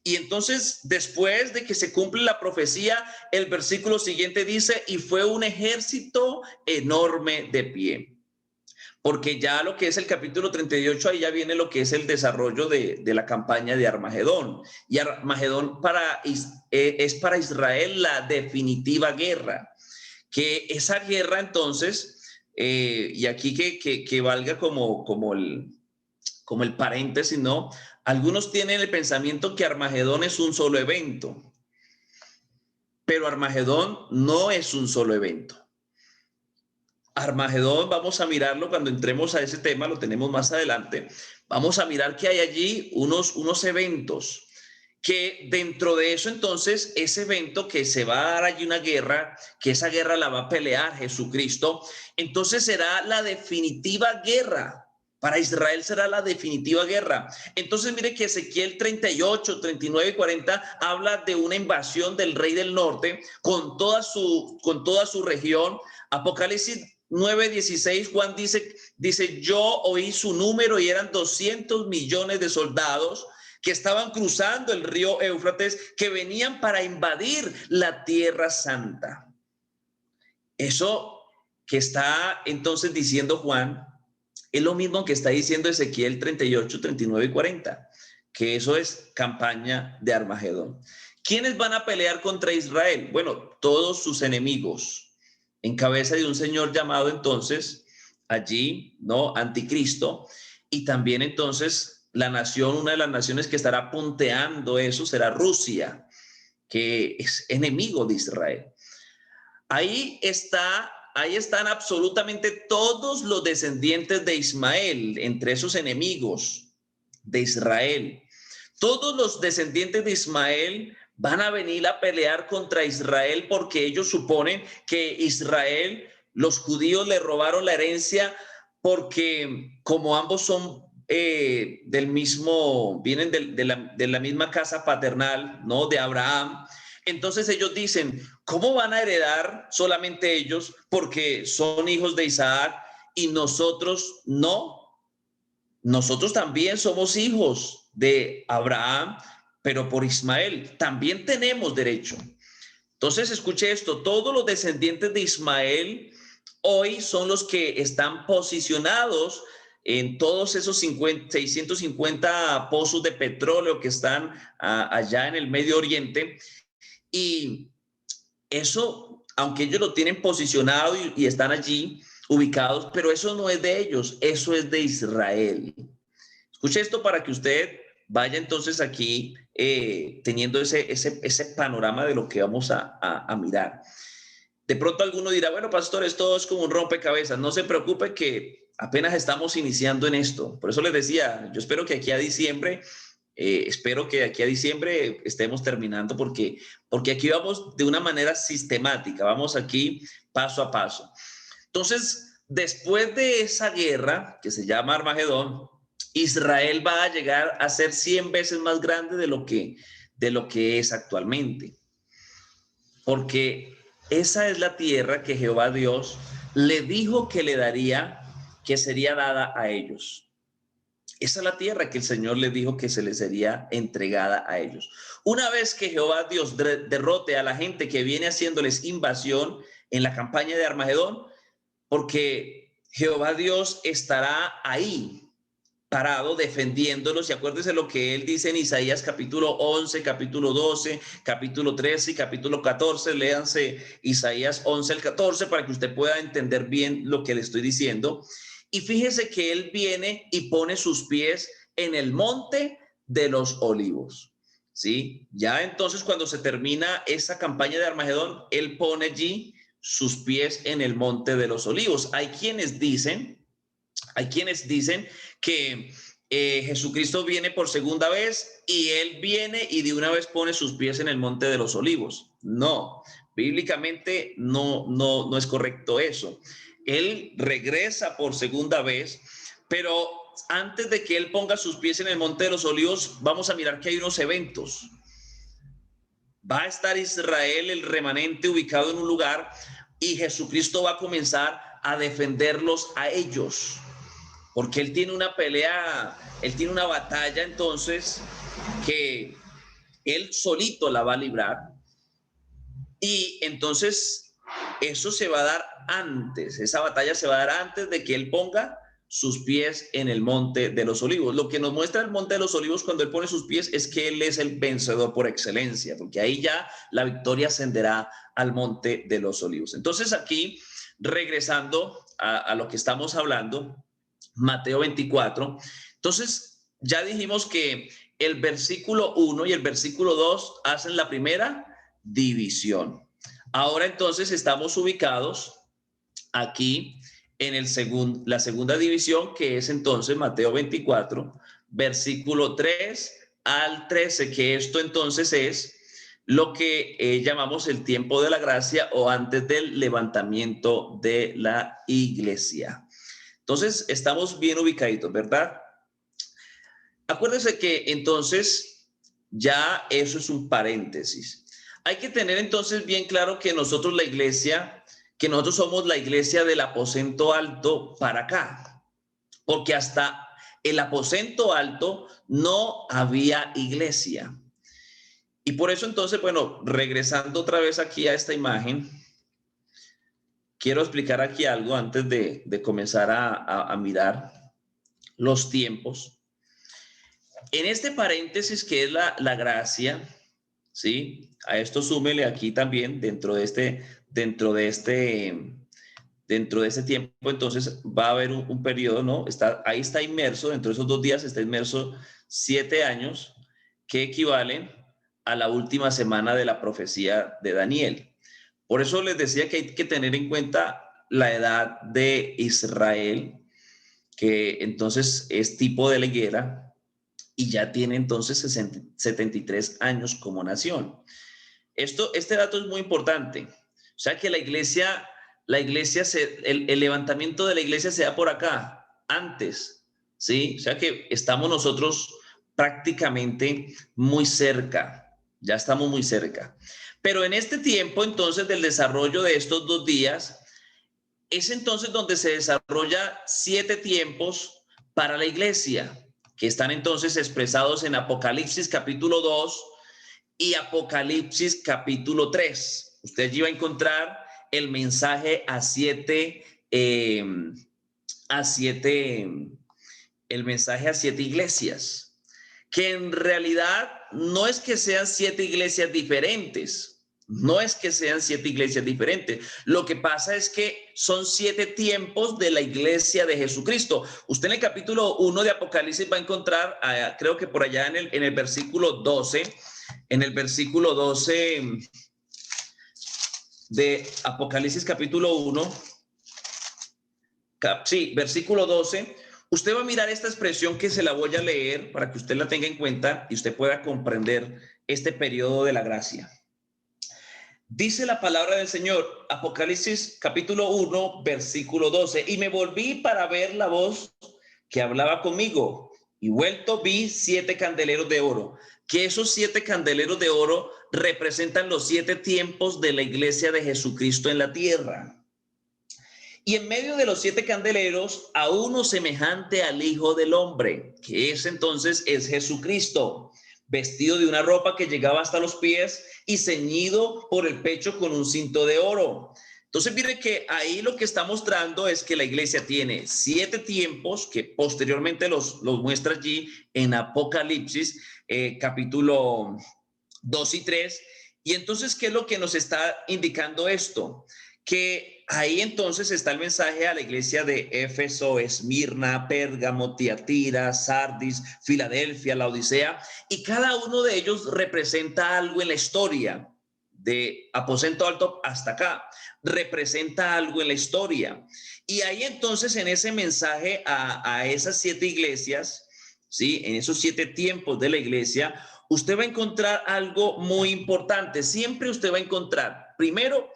Y entonces, después de que se cumple la profecía, el versículo siguiente dice, y fue un ejército enorme de pie. Porque ya lo que es el capítulo 38, ahí ya viene lo que es el desarrollo de la campaña de Armagedón. Y Armagedón es para Israel la definitiva guerra. Que esa guerra entonces, y aquí que valga como el paréntesis, ¿no? Algunos tienen el pensamiento que Armagedón es un solo evento, pero Armagedón no es un solo evento. Armagedón, vamos a mirarlo cuando entremos a ese tema, lo tenemos más adelante. Vamos a mirar que hay allí unos eventos que dentro de eso entonces, ese evento que se va a dar allí una guerra, que esa guerra la va a pelear Jesucristo, entonces será la definitiva guerra. Para Israel será la definitiva guerra. Entonces mire que Ezequiel 38, 39 y 40 habla de una invasión del rey del norte con toda su región. Apocalipsis 9:16, Juan dice, yo oí su número y eran 200 millones de soldados que estaban cruzando el río Éufrates, que venían para invadir la tierra santa. Eso que está entonces diciendo Juan es lo mismo que está diciendo Ezequiel 38, 39 y 40, que eso es campaña de Armagedón. ¿Quiénes van a pelear contra Israel? Bueno, todos sus enemigos, en cabeza de un señor llamado entonces allí, ¿no? Anticristo, y también entonces la nación, una de las naciones que estará punteando eso será Rusia, que es enemigo de Israel. Ahí están absolutamente todos los descendientes de Ismael, entre esos enemigos de Israel. Todos los descendientes de Ismael van a venir a pelear contra Israel porque ellos suponen que Israel, los judíos le robaron la herencia porque como ambos son vienen de la misma casa paternal, ¿no? De Abraham. Entonces ellos dicen, ¿cómo van a heredar solamente ellos porque son hijos de Isaac y nosotros no? Nosotros también somos hijos de Abraham, pero por Ismael también tenemos derecho. Entonces, escuche esto, todos los descendientes de Ismael hoy son los que están posicionados en todos esos 650 pozos de petróleo que están allá en el Medio Oriente. Y eso, aunque ellos lo tienen posicionado y están allí ubicados, pero eso no es de ellos, eso es de Israel. Escuche esto para que usted vaya entonces aquí teniendo ese panorama de lo que vamos a mirar. De pronto alguno dirá, bueno, pastor, esto es como un rompecabezas. No se preocupe que apenas estamos iniciando en esto. Por eso les decía, yo espero que aquí a diciembre estemos terminando porque aquí vamos de una manera sistemática, vamos aquí paso a paso. Entonces, después de esa guerra que se llama Armagedón, Israel va a llegar a ser 100 veces más grande de lo que es actualmente. Porque esa es la tierra que Jehová Dios le dijo que le daría, que sería dada a ellos. Esa es la tierra que el Señor le dijo que se les sería entregada a ellos. Una vez que Jehová Dios derrote a la gente que viene haciéndoles invasión en la campaña de Armagedón, porque Jehová Dios estará ahí parado defendiéndolos, y acuérdese lo que él dice en Isaías capítulo 11, capítulo 12, capítulo 13 y capítulo 14, léanse Isaías 11 al 14 para que usted pueda entender bien lo que le estoy diciendo. Y fíjese que él viene y pone sus pies en el monte de los olivos, ¿sí? Ya entonces cuando se termina esa campaña de Armagedón, él pone allí sus pies en el monte de los olivos. Hay quienes dicen que Jesucristo viene por segunda vez y él viene y de una vez pone sus pies en el monte de los olivos. No, bíblicamente no es correcto eso. Él regresa por segunda vez, pero antes de que él ponga sus pies en el monte de los olivos, vamos a mirar que hay unos eventos. Va a estar Israel, el remanente, ubicado en un lugar y Jesucristo va a comenzar a defenderlos a ellos. Porque él tiene una pelea, él tiene una batalla entonces que Él solito la va a librar. Y entonces eso se va a dar antes, esa batalla se va a dar antes de que Él ponga sus pies en el Monte de los Olivos. Lo que nos muestra el Monte de los Olivos cuando Él pone sus pies es que Él es el vencedor por excelencia, porque ahí ya la victoria ascenderá al Monte de los Olivos. Entonces aquí, regresando a lo que estamos hablando, Mateo 24, entonces ya dijimos que el versículo 1 y el versículo 2 hacen la primera división. Ahora entonces estamos ubicados aquí en la segunda división, que es entonces Mateo 24, versículo 3 al 13, que esto entonces es lo que llamamos el tiempo de la gracia o antes del levantamiento de la iglesia. Entonces estamos bien ubicaditos, ¿verdad? Acuérdense que entonces ya eso es un paréntesis. Hay que tener entonces bien claro que nosotros la iglesia, que nosotros somos la iglesia del aposento alto para acá, porque hasta el aposento alto no había iglesia. Y por eso entonces, bueno, regresando otra vez aquí a esta imagen, quiero explicar aquí algo antes de comenzar a mirar los tiempos. En este paréntesis que es la gracia, ¿sí? A esto súmele aquí también dentro de este tiempo, entonces va a haber un periodo, ¿no? Ahí está inmerso, dentro de esos 2 días está inmerso 7 años que equivalen a la última semana de la profecía de Daniel. Por eso les decía que hay que tener en cuenta la edad de Israel, que entonces es tipo de la higuera, y ya tiene entonces 73 años como nación. Este dato es muy importante. O sea que la iglesia el levantamiento de la iglesia se da por acá, antes, ¿sí? O sea que estamos nosotros prácticamente muy cerca, ya estamos muy cerca. Pero en este tiempo entonces del desarrollo de estos 2 días, es entonces donde se desarrolla 7 tiempos para la iglesia, que están entonces expresados en Apocalipsis capítulo 2 y Apocalipsis capítulo 3. Usted allí va a encontrar el mensaje el mensaje a 7 iglesias, que en realidad no es que sean 7 iglesias diferentes. No es que sean 7 iglesias diferentes. Lo que pasa es que son 7 tiempos de la iglesia de Jesucristo. Usted en el capítulo 1 de Apocalipsis va a encontrar, creo que por allá en el versículo 12, de Apocalipsis capítulo 1, sí, versículo 12, usted va a mirar esta expresión que se la voy a leer para que usted la tenga en cuenta y usted pueda comprender este periodo de la gracia. Dice la palabra del Señor, Apocalipsis capítulo 1, versículo 12, y me volví para ver la voz que hablaba conmigo, y vuelto vi 7 candeleros de oro, que esos 7 candeleros de oro representan los 7 tiempos de la iglesia de Jesucristo en la tierra. Y en medio de los 7 candeleros, a uno semejante al Hijo del Hombre, que es Jesucristo, vestido de una ropa que llegaba hasta los pies y ceñido por el pecho con un cinto de oro. Entonces, mire que ahí lo que está mostrando es que la iglesia tiene 7 tiempos que posteriormente los muestra allí en Apocalipsis, capítulo 2 y 3. Y entonces, ¿qué es lo que nos está indicando esto? Que ahí entonces está el mensaje a la iglesia de Éfeso, Esmirna, Pérgamo, Tiatira, Sardis, Filadelfia, la Odisea, y cada uno de ellos representa algo en la historia, de aposento alto hasta acá, representa algo en la historia. Y ahí entonces en ese mensaje a esas 7 iglesias, ¿sí? En esos 7 tiempos de la iglesia, usted va a encontrar algo muy importante. Siempre usted va a encontrar, primero,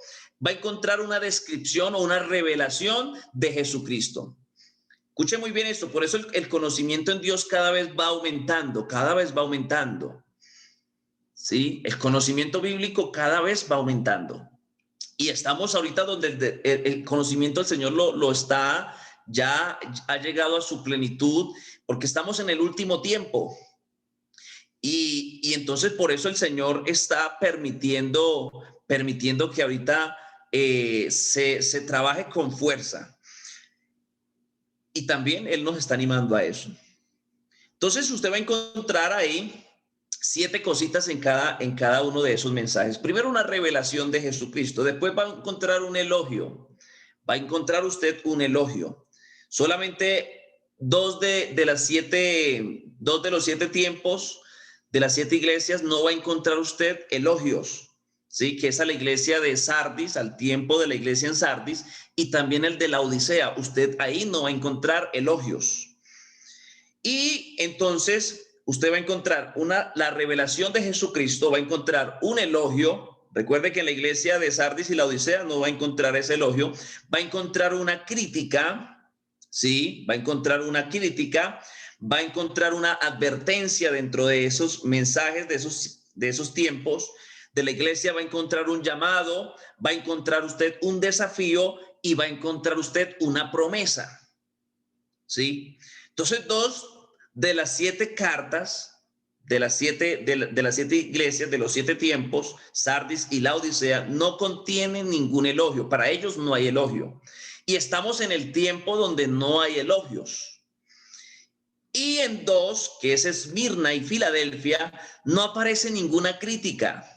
va a encontrar una descripción o una revelación de Jesucristo. Escuche muy bien esto, por eso el conocimiento en Dios cada vez va aumentando, cada vez va aumentando. ¿Sí? El conocimiento bíblico cada vez va aumentando. Y estamos ahorita donde el conocimiento del Señor lo está, ya ha llegado a su plenitud, porque estamos en el último tiempo. Y entonces por eso el Señor está permitiendo que ahorita se trabaje con fuerza. Y también Él nos está animando a eso. Entonces usted va a encontrar ahí 7 cositas en cada uno de esos mensajes. Primero, una revelación de Jesucristo. Después va a encontrar un elogio. Va a encontrar usted un elogio. Solamente dos de los 7 tiempos de las 7 iglesias no va a encontrar usted elogios. Sí, que es a la iglesia de Sardis, al tiempo de la iglesia en Sardis, y también el de la Odisea. Usted ahí no va a encontrar elogios. Y entonces usted va a encontrar la revelación de Jesucristo, va a encontrar un elogio. Recuerde que en la iglesia de Sardis y la Odisea no va a encontrar ese elogio, va a encontrar una crítica, ¿sí? Va a encontrar una crítica, va a encontrar una advertencia dentro de esos mensajes, de esos tiempos de la iglesia, va a encontrar un llamado, va a encontrar usted un desafío y va a encontrar usted una promesa, ¿sí? Entonces, 2 de las 7 cartas, de las 7 iglesias, de los 7 tiempos, Sardis y la Odisea, no contienen ningún elogio. Para ellos no hay elogio. Y estamos en el tiempo donde no hay elogios. Y en 2, que es Esmirna y Filadelfia, no aparece ninguna crítica.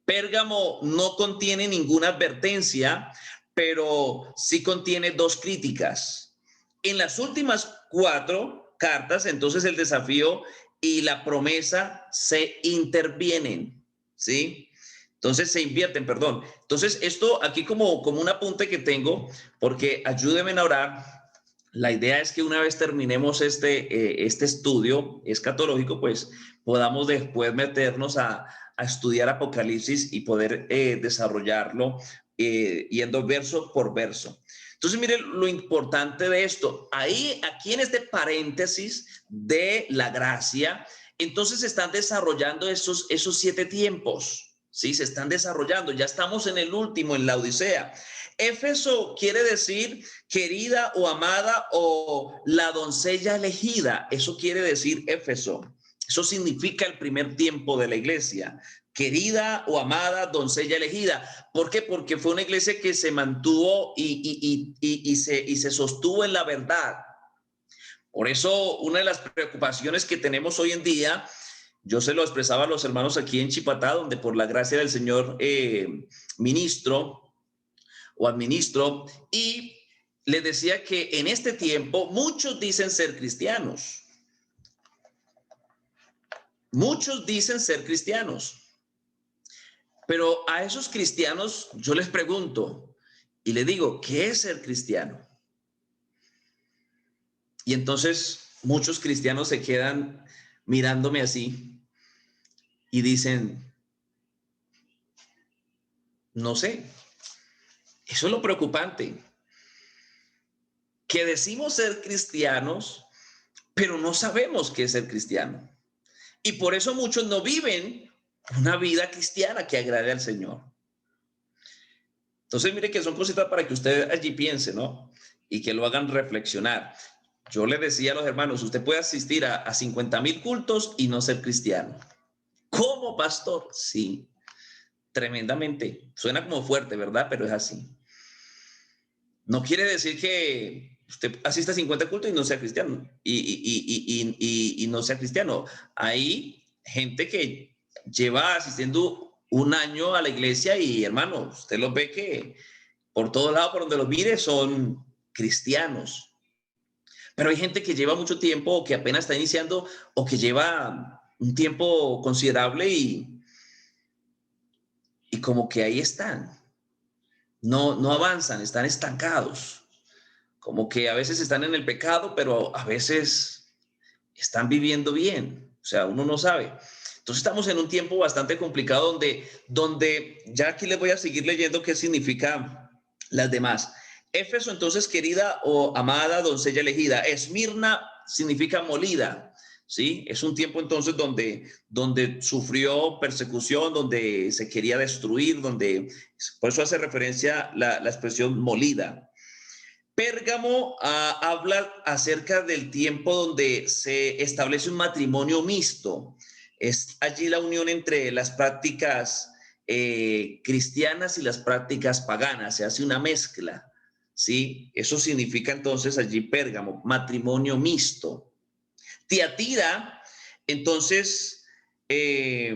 Pérgamo no contiene ninguna advertencia, pero sí contiene 2 críticas. En las últimas 4 cartas, entonces el desafío y la promesa se intervienen, ¿sí? Entonces se invierten, perdón. Entonces esto aquí como un apunte que tengo, porque ayúdenme a orar. La idea es que una vez terminemos este estudio escatológico, pues podamos después meternos a estudiar Apocalipsis y poder desarrollarlo yendo verso por verso. Entonces, mire lo importante de esto. Aquí en este paréntesis de la gracia, entonces se están desarrollando esos 7 tiempos. Sí, se están desarrollando. Ya estamos en el último, en la Odisea. Éfeso quiere decir querida o amada o la doncella elegida. Eso quiere decir Éfeso. Eso significa el primer tiempo de la iglesia. Querida o amada doncella elegida. ¿Por qué? Porque fue una iglesia que se mantuvo y se sostuvo en la verdad. Por eso, una de las preocupaciones que tenemos hoy en día, yo se lo expresaba a los hermanos aquí en Chipatá, donde por la gracia del Señor ministro o administro, y les decía que en este tiempo muchos dicen ser cristianos. Muchos dicen ser cristianos. Pero a esos cristianos yo les pregunto y les digo, ¿qué es ser cristiano? Y entonces muchos cristianos se quedan mirándome así y dicen, no sé. Eso es lo preocupante, que decimos ser cristianos, pero no sabemos qué es ser cristiano. Y por eso muchos no viven una vida cristiana que agrade al Señor. Entonces, mire que son cositas para que usted allí piense, ¿no? Y que lo hagan reflexionar. Yo le decía a los hermanos, usted puede asistir a 50,000 cultos y no ser cristiano. ¿Cómo, pastor? Sí, tremendamente. Suena como fuerte, ¿verdad? Pero es así. No quiere decir que usted asista a 50 cultos y no sea cristiano. Y no sea cristiano. Hay gente que lleva asistiendo un año a la iglesia y, hermano, usted los ve que por todos lados, por donde los mire, son cristianos. Pero hay gente que lleva mucho tiempo o que apenas está iniciando o que lleva un tiempo considerable y como que ahí están. No avanzan, están estancados. Como que a veces están en el pecado, pero a veces están viviendo bien. O sea, uno no sabe. Entonces estamos en un tiempo bastante complicado donde ya aquí les voy a seguir leyendo qué significa las demás. Éfeso, entonces, querida o amada doncella elegida. Esmirna significa molida, ¿sí? Es un tiempo entonces donde sufrió persecución, donde se quería destruir, por eso hace referencia la expresión molida. Pérgamo habla acerca del tiempo donde se establece un matrimonio mixto. Es allí la unión entre las prácticas cristianas y las prácticas paganas, se hace una mezcla, ¿sí? Eso significa entonces allí Pérgamo, matrimonio mixto. Tiatira, entonces, eh,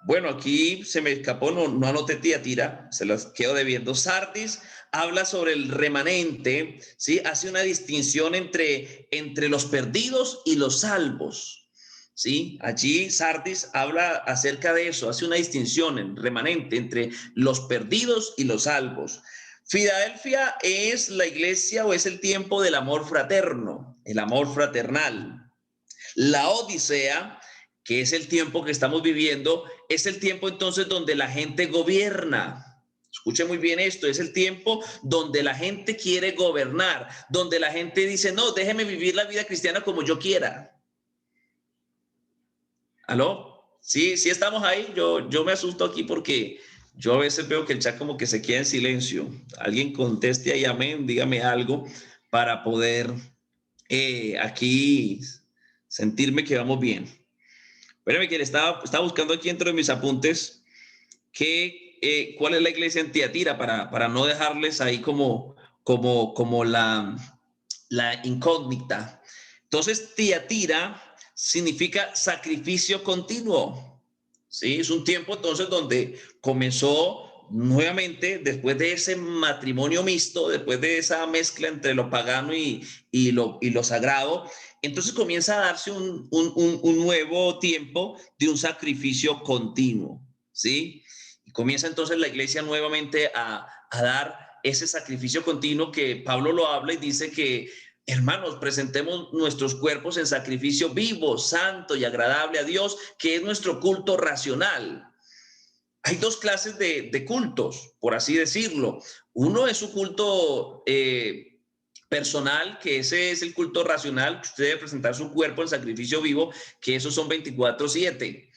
bueno, aquí se me escapó, no anoté Tiatira, se las quedo debiendo. Sardis habla sobre el remanente, ¿sí? Hace una distinción entre los perdidos y los salvos, ¿sí? Allí Sardis habla acerca de eso, hace una distinción en remanente entre los perdidos y los salvos. Filadelfia es la iglesia o es el tiempo del amor fraterno, el amor fraternal. La Odisea, que es el tiempo que estamos viviendo, es el tiempo entonces donde la gente gobierna. Escuche muy bien esto, es el tiempo donde la gente quiere gobernar, donde la gente dice, no, déjeme vivir la vida cristiana como yo quiera. ¿Aló? Sí, sí estamos ahí. Yo me asusto aquí porque yo a veces veo que el chat como que se queda en silencio. Alguien conteste ahí, amén, dígame algo para poder aquí sentirme que vamos bien. Espérame que estaba buscando aquí dentro de mis apuntes cuál es la iglesia en Tiatira para no dejarles ahí como la incógnita. Entonces, Tiatira significa sacrificio continuo. ¿Sí? Es un tiempo entonces donde comenzó nuevamente, después de ese matrimonio mixto, después de esa mezcla entre lo pagano y lo sagrado, entonces comienza a darse un nuevo tiempo de un sacrificio continuo, ¿sí? Y comienza entonces la iglesia nuevamente a dar ese sacrificio continuo que Pablo lo habla y dice que, hermanos, presentemos nuestros cuerpos en sacrificio vivo, santo y agradable a Dios, que es nuestro culto racional. Hay dos clases de cultos, por así decirlo. Uno es su culto personal, que ese es el culto racional, que usted debe presentar su cuerpo en sacrificio vivo, que esos son 24/7,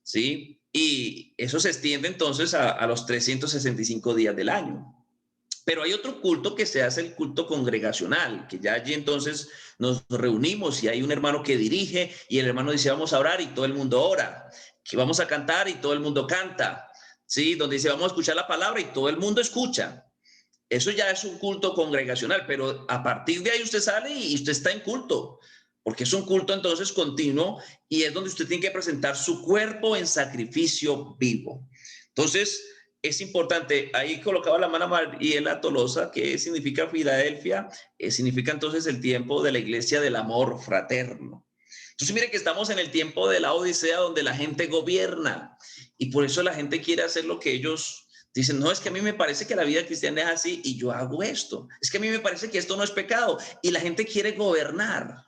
¿sí? Y eso se extiende entonces a los 365 días del año. Pero hay otro culto que se hace, el culto congregacional, que ya allí entonces nos reunimos y hay un hermano que dirige y el hermano dice vamos a orar y todo el mundo ora, que vamos a cantar y todo el mundo canta, ¿sí? Donde dice vamos a escuchar la palabra y todo el mundo escucha. Eso ya es un culto congregacional, pero a partir de ahí usted sale y usted está en culto, porque es un culto entonces continuo y es donde usted tiene que presentar su cuerpo en sacrificio vivo. Entonces, es importante, ahí colocaba la mano Mariela Tolosa, que significa Filadelfia, significa entonces el tiempo de la iglesia del amor fraterno. Entonces, mire que estamos en el tiempo de la Odisea donde la gente gobierna y por eso la gente quiere hacer lo que ellos dicen. No, es que a mí me parece que la vida cristiana es así y yo hago esto. Es que a mí me parece que esto no es pecado y la gente quiere gobernar.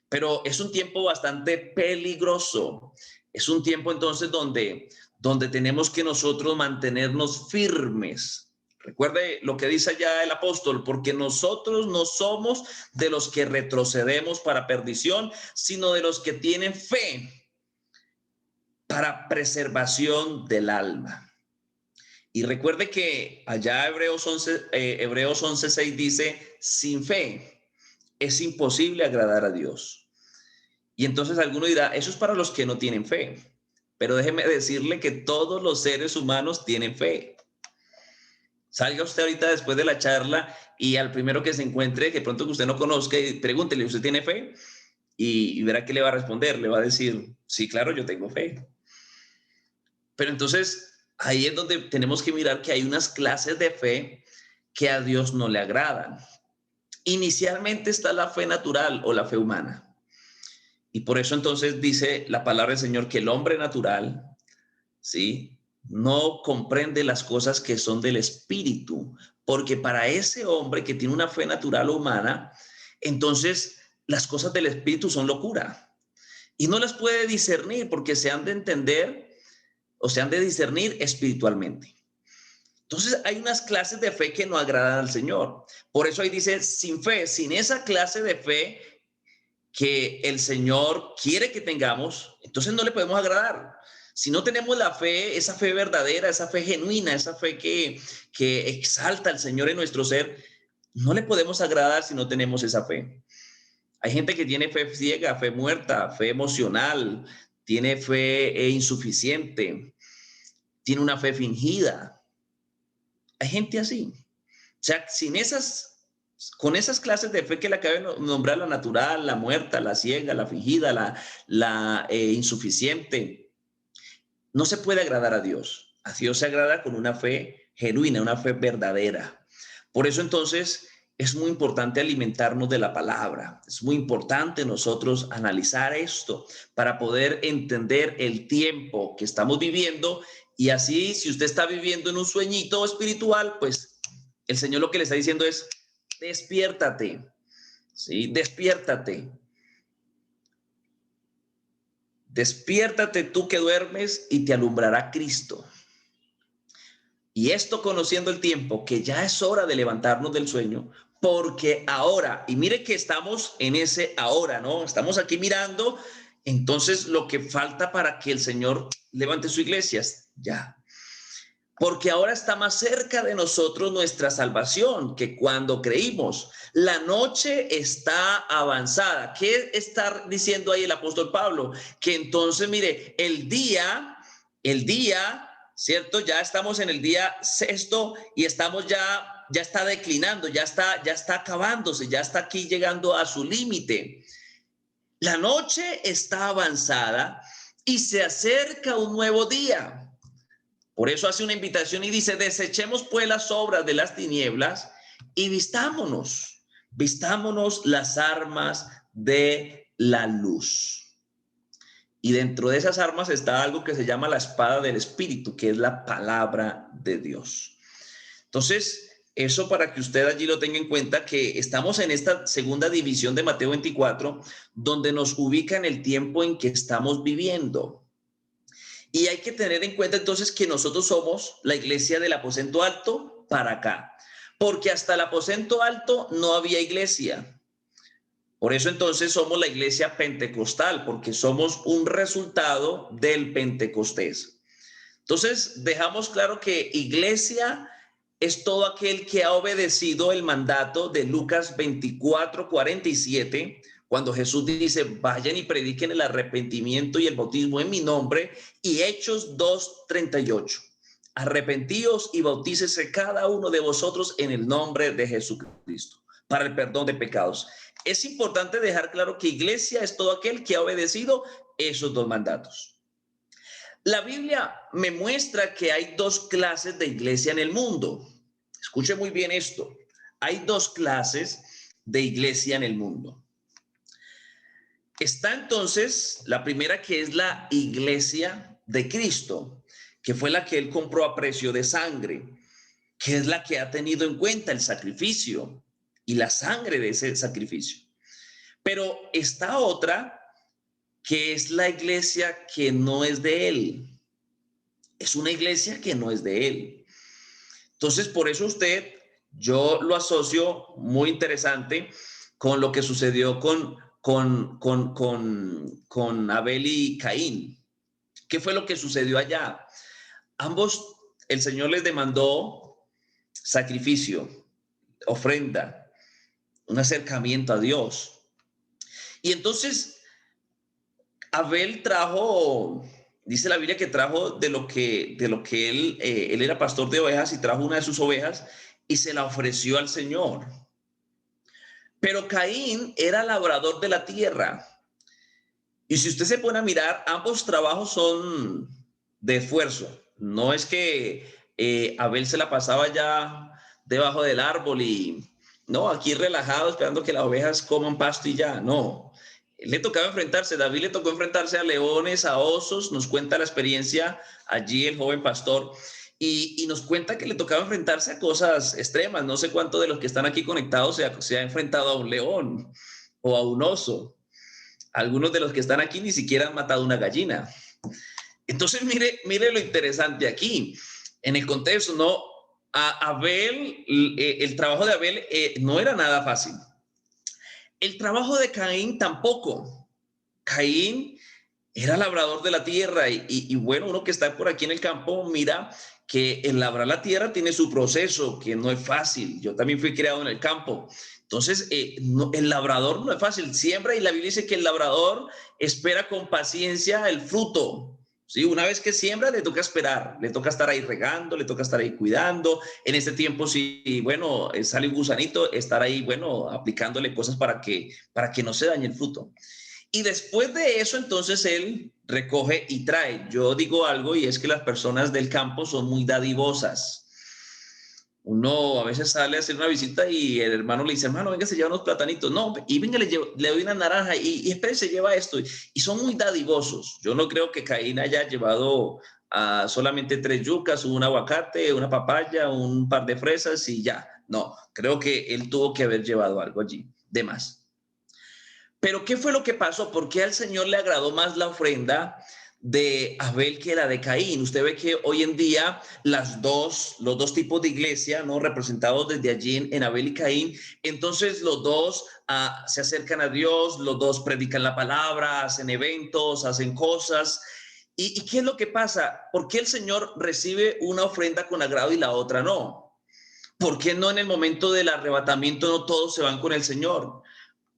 Pero es un tiempo bastante peligroso. Es un tiempo entonces donde tenemos que nosotros mantenernos firmes. Recuerde lo que dice allá el apóstol, porque nosotros no somos de los que retrocedemos para perdición, sino de los que tienen fe para preservación del alma. Y recuerde que allá Hebreos 11:6 dice, sin fe es imposible agradar a Dios. Y entonces alguno dirá, eso es para los que no tienen fe. Pero déjeme decirle que todos los seres humanos tienen fe. Salga usted ahorita después de la charla y al primero que se encuentre, que pronto que usted no conozca, y pregúntele, ¿usted tiene fe? Y verá que le va a responder, le va a decir, sí, claro, yo tengo fe. Pero entonces ahí es donde tenemos que mirar que hay unas clases de fe que a Dios no le agradan. Inicialmente está la fe natural o la fe humana. Y por eso entonces dice la palabra del Señor que el hombre natural, ¿sí? No comprende las cosas que son del espíritu, porque para ese hombre que tiene una fe natural o humana, entonces las cosas del espíritu son locura y no las puede discernir porque se han de entender o se han de discernir espiritualmente. Entonces hay unas clases de fe que no agradan al Señor. Por eso ahí dice, sin fe, sin esa clase de fe que el Señor quiere que tengamos, entonces no le podemos agradar. Si no tenemos la fe, esa fe verdadera, esa fe genuina, esa fe que exalta al Señor en nuestro ser, no le podemos agradar si no tenemos esa fe. Hay gente que tiene fe ciega, fe muerta, fe emocional, tiene fe insuficiente, tiene una fe fingida. Hay gente así. O sea, con esas clases de fe que le acabo de nombrar, la natural, la muerta, la ciega, la fingida, la insuficiente, no se puede agradar a Dios. A Dios se agrada con una fe genuina, una fe verdadera. Por eso entonces es muy importante alimentarnos de la palabra. Es muy importante nosotros analizar esto para poder entender el tiempo que estamos viviendo. Y así, si usted está viviendo en un sueñito espiritual, pues el Señor lo que le está diciendo es, despiértate, ¿sí? Despiértate. Despiértate tú que duermes y te alumbrará Cristo. Y esto conociendo el tiempo, que ya es hora de levantarnos del sueño, porque ahora, y mire que estamos en ese ahora, ¿no? Estamos aquí mirando, entonces lo que falta para que el Señor levante su iglesia, ya. Porque ahora está más cerca de nosotros nuestra salvación que cuando creímos. La noche está avanzada. ¿Qué está diciendo ahí el apóstol Pablo? Que entonces, mire, el día, ¿cierto? Ya estamos en el día sexto y estamos ya está declinando, ya está acabándose, ya está aquí llegando a su límite. La noche está avanzada y se acerca un nuevo día. Por eso hace una invitación y dice, desechemos pues las obras de las tinieblas y vistámonos las armas de la luz. Y dentro de esas armas está algo que se llama la espada del Espíritu, que es la palabra de Dios. Entonces, eso para que usted allí lo tenga en cuenta, que estamos en esta segunda división de Mateo 24, donde nos ubica en el tiempo en que estamos viviendo. Y hay que tener en cuenta entonces que nosotros somos la iglesia del aposento alto para acá, porque hasta el aposento alto no había iglesia. Por eso entonces somos la iglesia pentecostal, porque somos un resultado del Pentecostés. Entonces dejamos claro que iglesia es todo aquel que ha obedecido el mandato de Lucas 24:47, cuando Jesús dice, vayan y prediquen el arrepentimiento y el bautismo en mi nombre, y Hechos 2:38. Arrepentíos y bautícese cada uno de vosotros en el nombre de Jesucristo para el perdón de pecados. Es importante dejar claro que iglesia es todo aquel que ha obedecido esos dos mandatos. La Biblia me muestra que hay dos clases de iglesia en el mundo. Escuche muy bien esto. Hay dos clases de iglesia en el mundo. Está entonces la primera, que es la iglesia de Cristo, que fue la que él compró a precio de sangre, que es la que ha tenido en cuenta el sacrificio y la sangre de ese sacrificio. Pero está otra, que es la iglesia que no es de él. Es una iglesia que no es de él. Entonces, por eso yo lo asocio muy interesante con lo que sucedió con Abel y Caín. ¿Qué fue lo que sucedió allá? Ambos, el Señor les demandó sacrificio, ofrenda, un acercamiento a Dios. Y entonces Abel trajo, dice la Biblia que trajo de lo que él era pastor de ovejas, y trajo una de sus ovejas y se la ofreció al Señor. Pero Caín era labrador de la tierra. Y si usted se pone a mirar, ambos trabajos son de esfuerzo. No es que Abel se la pasaba ya debajo del árbol y no, aquí relajado esperando que las ovejas coman pasto y ya. No, le tocaba enfrentarse, David le tocó enfrentarse a leones, a osos. Nos cuenta la experiencia allí el joven pastor y nos cuenta que le tocaba enfrentarse a cosas extremas. No sé cuánto de los que están aquí conectados se ha enfrentado a un león o a un oso. Algunos de los que están aquí ni siquiera han matado una gallina. Entonces, mire lo interesante aquí. En el contexto, ¿no? Abel, el trabajo de Abel no era nada fácil. El trabajo de Caín tampoco. Caín era labrador de la tierra y bueno, uno que está por aquí en el campo mira que el labrar la tierra tiene su proceso, que no es fácil. Yo también fui criado en el campo. Entonces, el labrador no es fácil, siembra y la Biblia dice que el labrador espera con paciencia el fruto. Sí, una vez que siembra le toca esperar, le toca estar ahí regando, le toca estar ahí cuidando. En este tiempo, si, bueno, sale un gusanito, estar ahí, bueno, aplicándole cosas para que no se dañe el fruto. Y después de eso, entonces él recoge y trae. Yo digo algo y es que las personas del campo son muy dadivosas. Uno a veces sale a hacer una visita y el hermano le dice, hermano, venga, se lleva unos platanitos. No, y venga, le doy una naranja y espere, se lleva esto. Y son muy dadivosos. Yo no creo que Caín haya llevado solamente 3 yucas, un aguacate, una papaya, un par de fresas y ya. No, creo que él tuvo que haber llevado algo allí, de más. Pero ¿qué fue lo que pasó? ¿Por qué al Señor le agradó más la ofrenda de Abel que la de Caín? Usted ve que hoy en día los dos tipos de iglesia, ¿no? Representados desde allí en Abel y Caín, entonces los dos se acercan a Dios, los dos predican la palabra, hacen eventos, hacen cosas. ¿Y qué es lo que pasa? ¿Por qué el Señor recibe una ofrenda con agrado y la otra no? ¿Por qué no en el momento del arrebatamiento no todos se van con el Señor?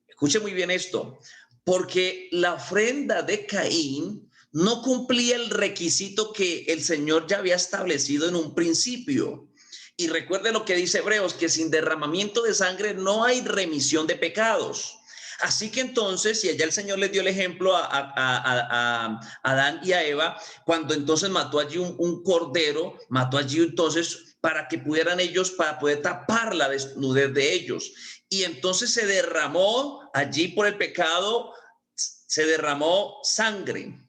Escuche muy bien esto, porque la ofrenda de Caín no cumplía el requisito que el Señor ya había establecido en un principio. Y recuerde lo que dice Hebreos, que sin derramamiento de sangre no hay remisión de pecados. Así que entonces, si allá el Señor les dio el ejemplo a Adán y a Eva, cuando entonces mató allí un cordero, mató allí entonces para que pudieran ellos, para poder tapar la desnudez de ellos. Y entonces se derramó allí por el pecado, se derramó sangre.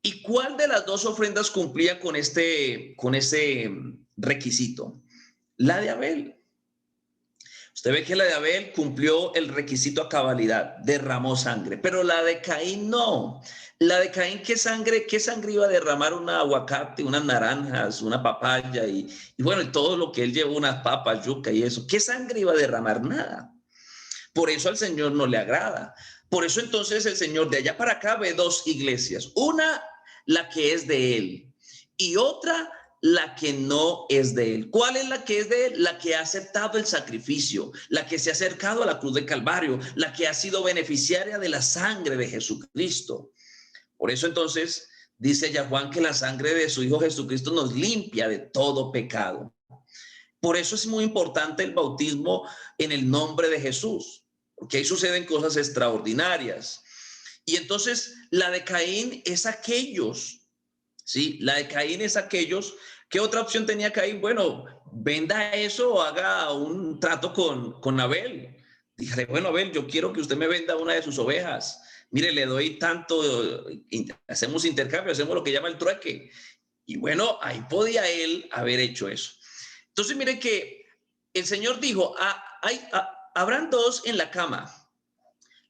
¿Y cuál de las dos ofrendas cumplía con ese requisito? La de Abel. Usted ve que la de Abel cumplió el requisito a cabalidad, derramó sangre, pero la de Caín no. La de Caín, qué sangre iba a derramar? Un aguacate, unas naranjas, una papaya y bueno, todo lo que él llevó, unas papas, yuca y eso. ¿Qué sangre iba a derramar? Nada. Por eso al Señor no le agrada. Por eso entonces el Señor de allá para acá ve 2 iglesias. Una, la que es de él, y otra, la que no es de él. ¿Cuál es la que es de él? La que ha aceptado el sacrificio, la que se ha acercado a la cruz de Calvario, la que ha sido beneficiaria de la sangre de Jesucristo. Por eso entonces dice ya Juan que la sangre de su Hijo Jesucristo nos limpia de todo pecado. Por eso es muy importante el bautismo en el nombre de Jesús, porque ahí suceden cosas extraordinarias. Y entonces la de Caín es aquellos, ¿sí? La de Caín es aquellos. ¿Qué otra opción tenía Caín? Bueno, venda eso o haga un trato con Abel. Dígale, bueno, Abel, yo quiero que usted me venda una de sus ovejas. Mire, le doy tanto, hacemos intercambio, hacemos lo que llama el trueque. Y bueno, ahí podía él haber hecho eso. Entonces, mire que el Señor dijo, habrán 2 en la cama.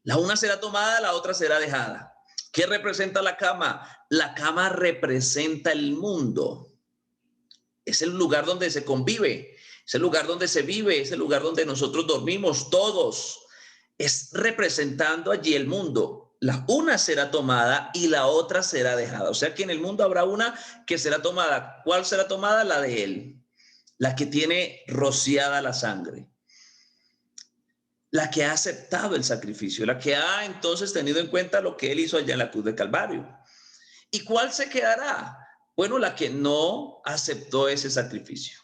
La una será tomada, la otra será dejada. ¿Qué representa la cama? La cama representa el mundo. Es el lugar donde se convive, es el lugar donde se vive, es el lugar donde nosotros dormimos todos. Es representando allí el mundo. La una será tomada y la otra será dejada. O sea que en el mundo habrá una que será tomada. ¿Cuál será tomada? La de él. La que tiene rociada la sangre, la que ha aceptado el sacrificio, la que ha entonces tenido en cuenta lo que él hizo allá en la cruz de Calvario. ¿Y cuál se quedará? Bueno, la que no aceptó ese sacrificio,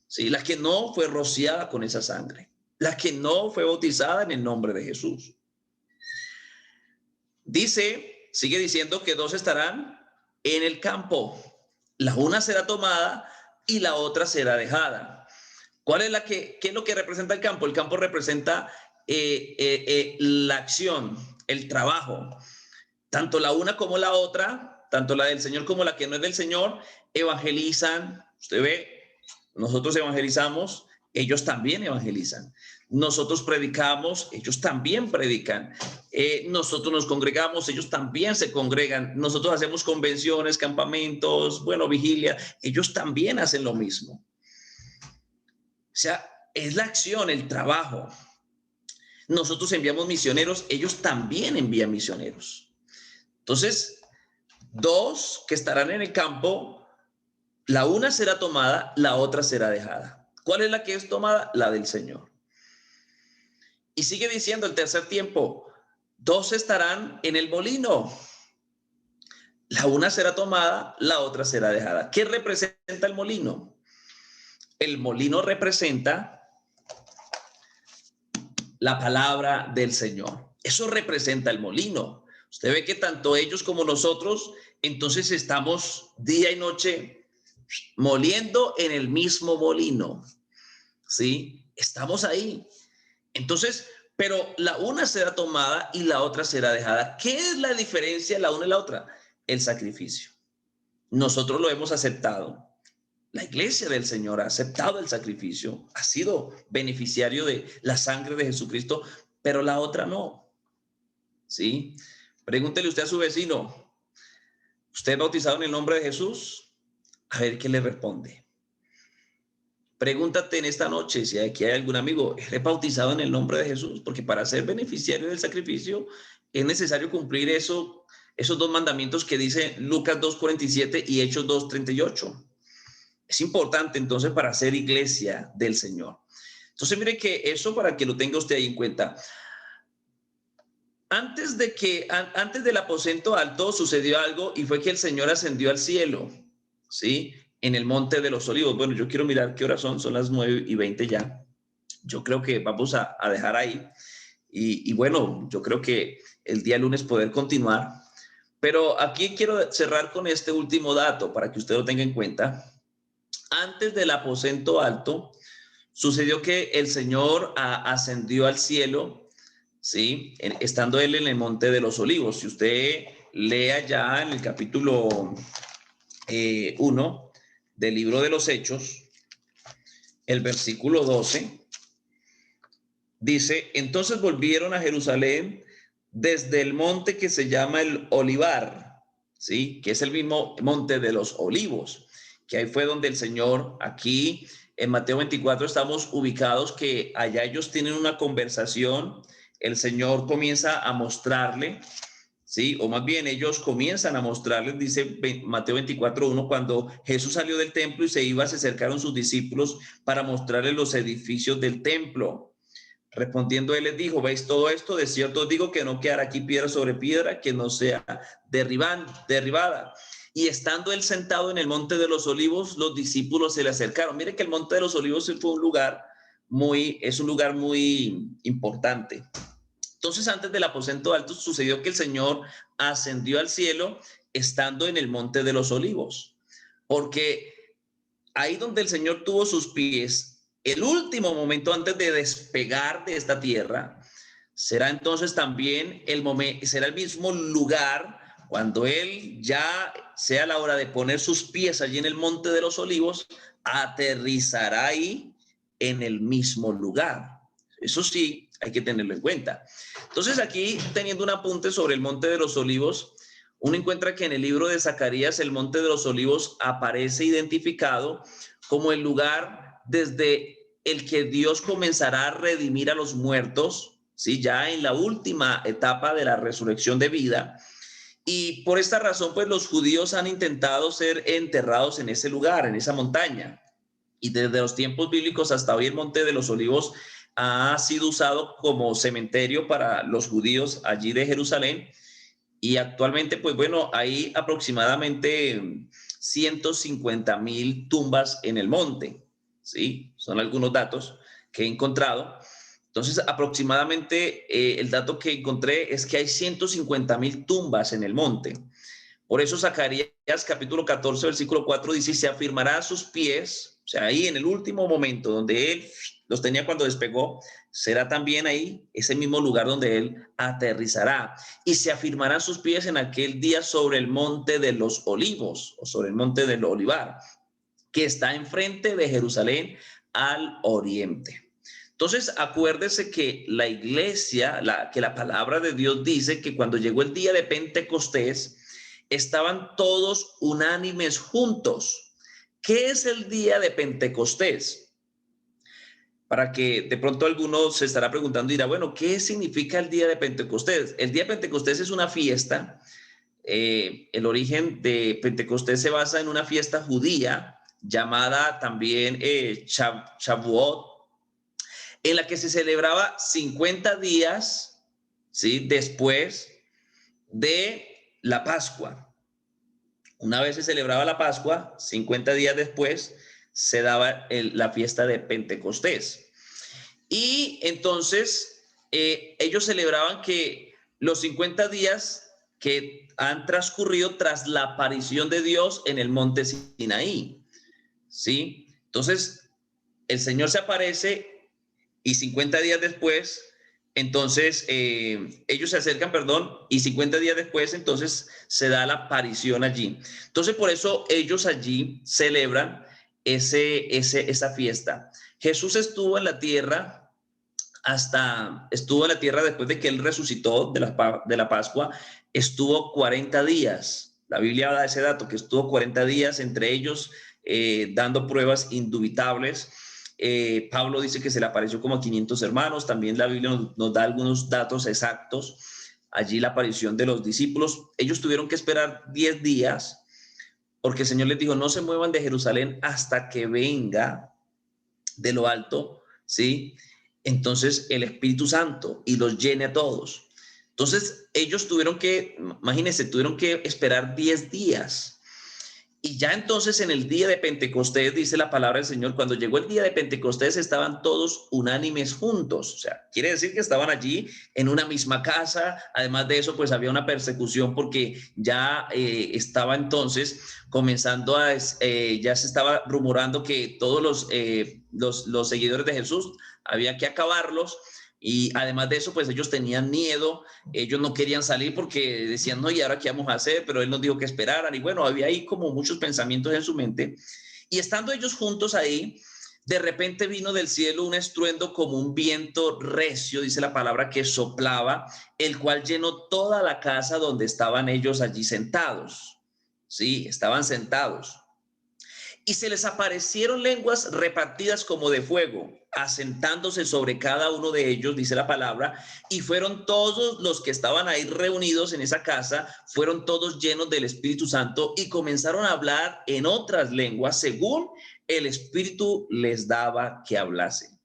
¿sí? La que no fue rociada con esa sangre, la que no fue bautizada en el nombre de Jesús. Sigue diciendo que 2 estarán en el campo. La una será tomada y la otra será dejada. ¿Cuál es qué es lo que representa el campo? El campo representa la acción, el trabajo. Tanto la una como la otra, tanto la del Señor como la que no es del Señor, evangelizan. Usted ve, nosotros evangelizamos, ellos también evangelizan. Nosotros predicamos, ellos también predican. Nosotros nos congregamos, ellos también se congregan. Nosotros hacemos convenciones, campamentos, bueno, vigilia, ellos también hacen lo mismo. O sea, es la acción, el trabajo. Nosotros enviamos misioneros, ellos también envían misioneros. Entonces, dos que estarán en el campo, la una será tomada, la otra será dejada. ¿Cuál es la que es tomada? La del Señor. Y sigue diciendo el tercer tiempo, dos estarán en el molino. La una será tomada, la otra será dejada. ¿Qué representa el molino? El molino representa la palabra del Señor. Eso representa el molino. Usted ve que tanto ellos como nosotros, entonces estamos día y noche moliendo en el mismo molino. ¿Sí? Estamos ahí. Entonces, pero la una será tomada y la otra será dejada. ¿Qué es la diferencia de la una y la otra? El sacrificio. Nosotros lo hemos aceptado. La iglesia del Señor ha aceptado el sacrificio, ha sido beneficiario de la sangre de Jesucristo, pero la otra no. ¿Sí? Pregúntele usted a su vecino, ¿usted es bautizado en el nombre de Jesús? A ver qué le responde. Pregúntate en esta noche si aquí hay algún amigo, ¿eres bautizado en el nombre de Jesús? Porque para ser beneficiario del sacrificio es necesario cumplir esos dos mandamientos que dice Lucas 2:47 y Hechos 2:38. Es importante entonces para ser iglesia del Señor. Entonces mire que eso para que lo tenga usted ahí en cuenta. Antes del aposento alto sucedió algo y fue que el Señor ascendió al cielo, ¿sí? En el monte de los olivos. Bueno, yo quiero mirar qué horas son las 9:20 ya. Yo creo que vamos a dejar ahí. Y bueno, yo creo que el día lunes poder continuar. Pero aquí quiero cerrar con este último dato para que usted lo tenga en cuenta. Antes del aposento alto, sucedió que el Señor ascendió al cielo, ¿sí? Estando él en el monte de los olivos. Si usted lea ya en el capítulo 1 del libro de los Hechos, el versículo 12, dice, entonces volvieron a Jerusalén desde el monte que se llama el Olivar, ¿sí? Que es el mismo monte de los olivos, que ahí fue donde el Señor, aquí en Mateo 24 estamos ubicados, que allá ellos tienen una conversación, el Señor comienza a mostrarle, ¿sí? O más bien ellos comienzan a mostrarles, dice Mateo 24:1, cuando Jesús salió del templo y se iba, se acercaron sus discípulos para mostrarles los edificios del templo. Respondiendo él les dijo, ¿veis todo esto? De cierto os digo que no quedará aquí piedra sobre piedra que no sea derribada. Y estando él sentado en el monte de los olivos, los discípulos se le acercaron. Mire que el monte de los olivos es un lugar muy importante. Entonces, antes del aposento alto sucedió que el Señor ascendió al cielo estando en el monte de los olivos, porque ahí donde el Señor tuvo sus pies, el último momento antes de despegar de esta tierra, será entonces también será el mismo lugar cuando él ya sea la hora de poner sus pies allí en el monte de los olivos, aterrizará ahí en el mismo lugar. Eso sí, hay que tenerlo en cuenta. Entonces aquí, teniendo un apunte sobre el monte de los olivos, uno encuentra que en el libro de Zacarías el monte de los olivos aparece identificado como el lugar desde el que Dios comenzará a redimir a los muertos, ¿sí? Ya en la última etapa de la resurrección de vida. Y por esta razón, pues los judíos han intentado ser enterrados en ese lugar, en esa montaña. Y desde los tiempos bíblicos hasta hoy el Monte de los Olivos ha sido usado como cementerio para los judíos allí de Jerusalén. Y actualmente, pues bueno, hay aproximadamente 150,000 tumbas en el monte, ¿sí? Son algunos datos que he encontrado. Entonces, aproximadamente el dato que encontré es que hay 150,000 tumbas en el monte. Por eso Zacarías capítulo 14, versículo 4 dice, se afirmará a sus pies, o sea, ahí en el último momento donde él los tenía cuando despegó, será también ahí ese mismo lugar donde él aterrizará. Y se afirmarán sus pies en aquel día sobre el monte de los olivos, o sobre el monte del olivar, que está enfrente de Jerusalén al oriente. Entonces, acuérdese que la iglesia, que la palabra de Dios dice que cuando llegó el día de Pentecostés, estaban todos unánimes juntos. ¿Qué es el día de Pentecostés? Para que de pronto alguno se estará preguntando y dirá, bueno, ¿qué significa el día de Pentecostés? El día de Pentecostés es una fiesta el origen de Pentecostés se basa en una fiesta judía llamada también Shavuot, en la que se celebraba 50 días, ¿sí?, después de la Pascua. Una vez se celebraba la Pascua, 50 días después se daba la fiesta de Pentecostés. Y entonces ellos celebraban que los 50 días que han transcurrido tras la aparición de Dios en el monte Sinaí, ¿sí? Entonces el Señor se aparece y 50 días después, entonces ellos se acercan, perdón, y 50 días después entonces se da la aparición allí. Entonces por eso ellos allí celebran esa fiesta. Jesús estuvo en la tierra después de que él resucitó de la Pascua, estuvo 40 días. La Biblia da ese dato, que estuvo 40 días, entre ellos dando pruebas indubitables. Pablo dice que se le apareció como a 500 hermanos. También la Biblia nos da algunos datos exactos. Allí la aparición de los discípulos. Ellos tuvieron que esperar 10 días porque el Señor les dijo, no se muevan de Jerusalén hasta que venga de lo alto, ¿sí? Entonces el Espíritu Santo y los llene a todos. Entonces ellos imagínense, tuvieron que esperar 10 días. Y ya entonces en el día de Pentecostés, dice la palabra del Señor, cuando llegó el día de Pentecostés estaban todos unánimes juntos. O sea, quiere decir que estaban allí en una misma casa. Además de eso, pues había una persecución porque ya estaba entonces comenzando ya se estaba rumorando que todos los seguidores de Jesús había que acabarlos. Y además de eso, pues ellos tenían miedo, ellos no querían salir porque decían, no, ¿y ahora qué vamos a hacer? Pero él nos dijo que esperaran. Y bueno, había ahí como muchos pensamientos en su mente. Y estando ellos juntos ahí, de repente vino del cielo un estruendo como un viento recio, dice la palabra, que soplaba, el cual llenó toda la casa donde estaban ellos allí sentados. Sí, estaban sentados. Y se les aparecieron lenguas repartidas como de fuego, asentándose sobre cada uno de ellos, dice la palabra, y fueron todos los que estaban ahí reunidos en esa casa, fueron todos llenos del Espíritu Santo y comenzaron a hablar en otras lenguas según el Espíritu les daba que hablasen.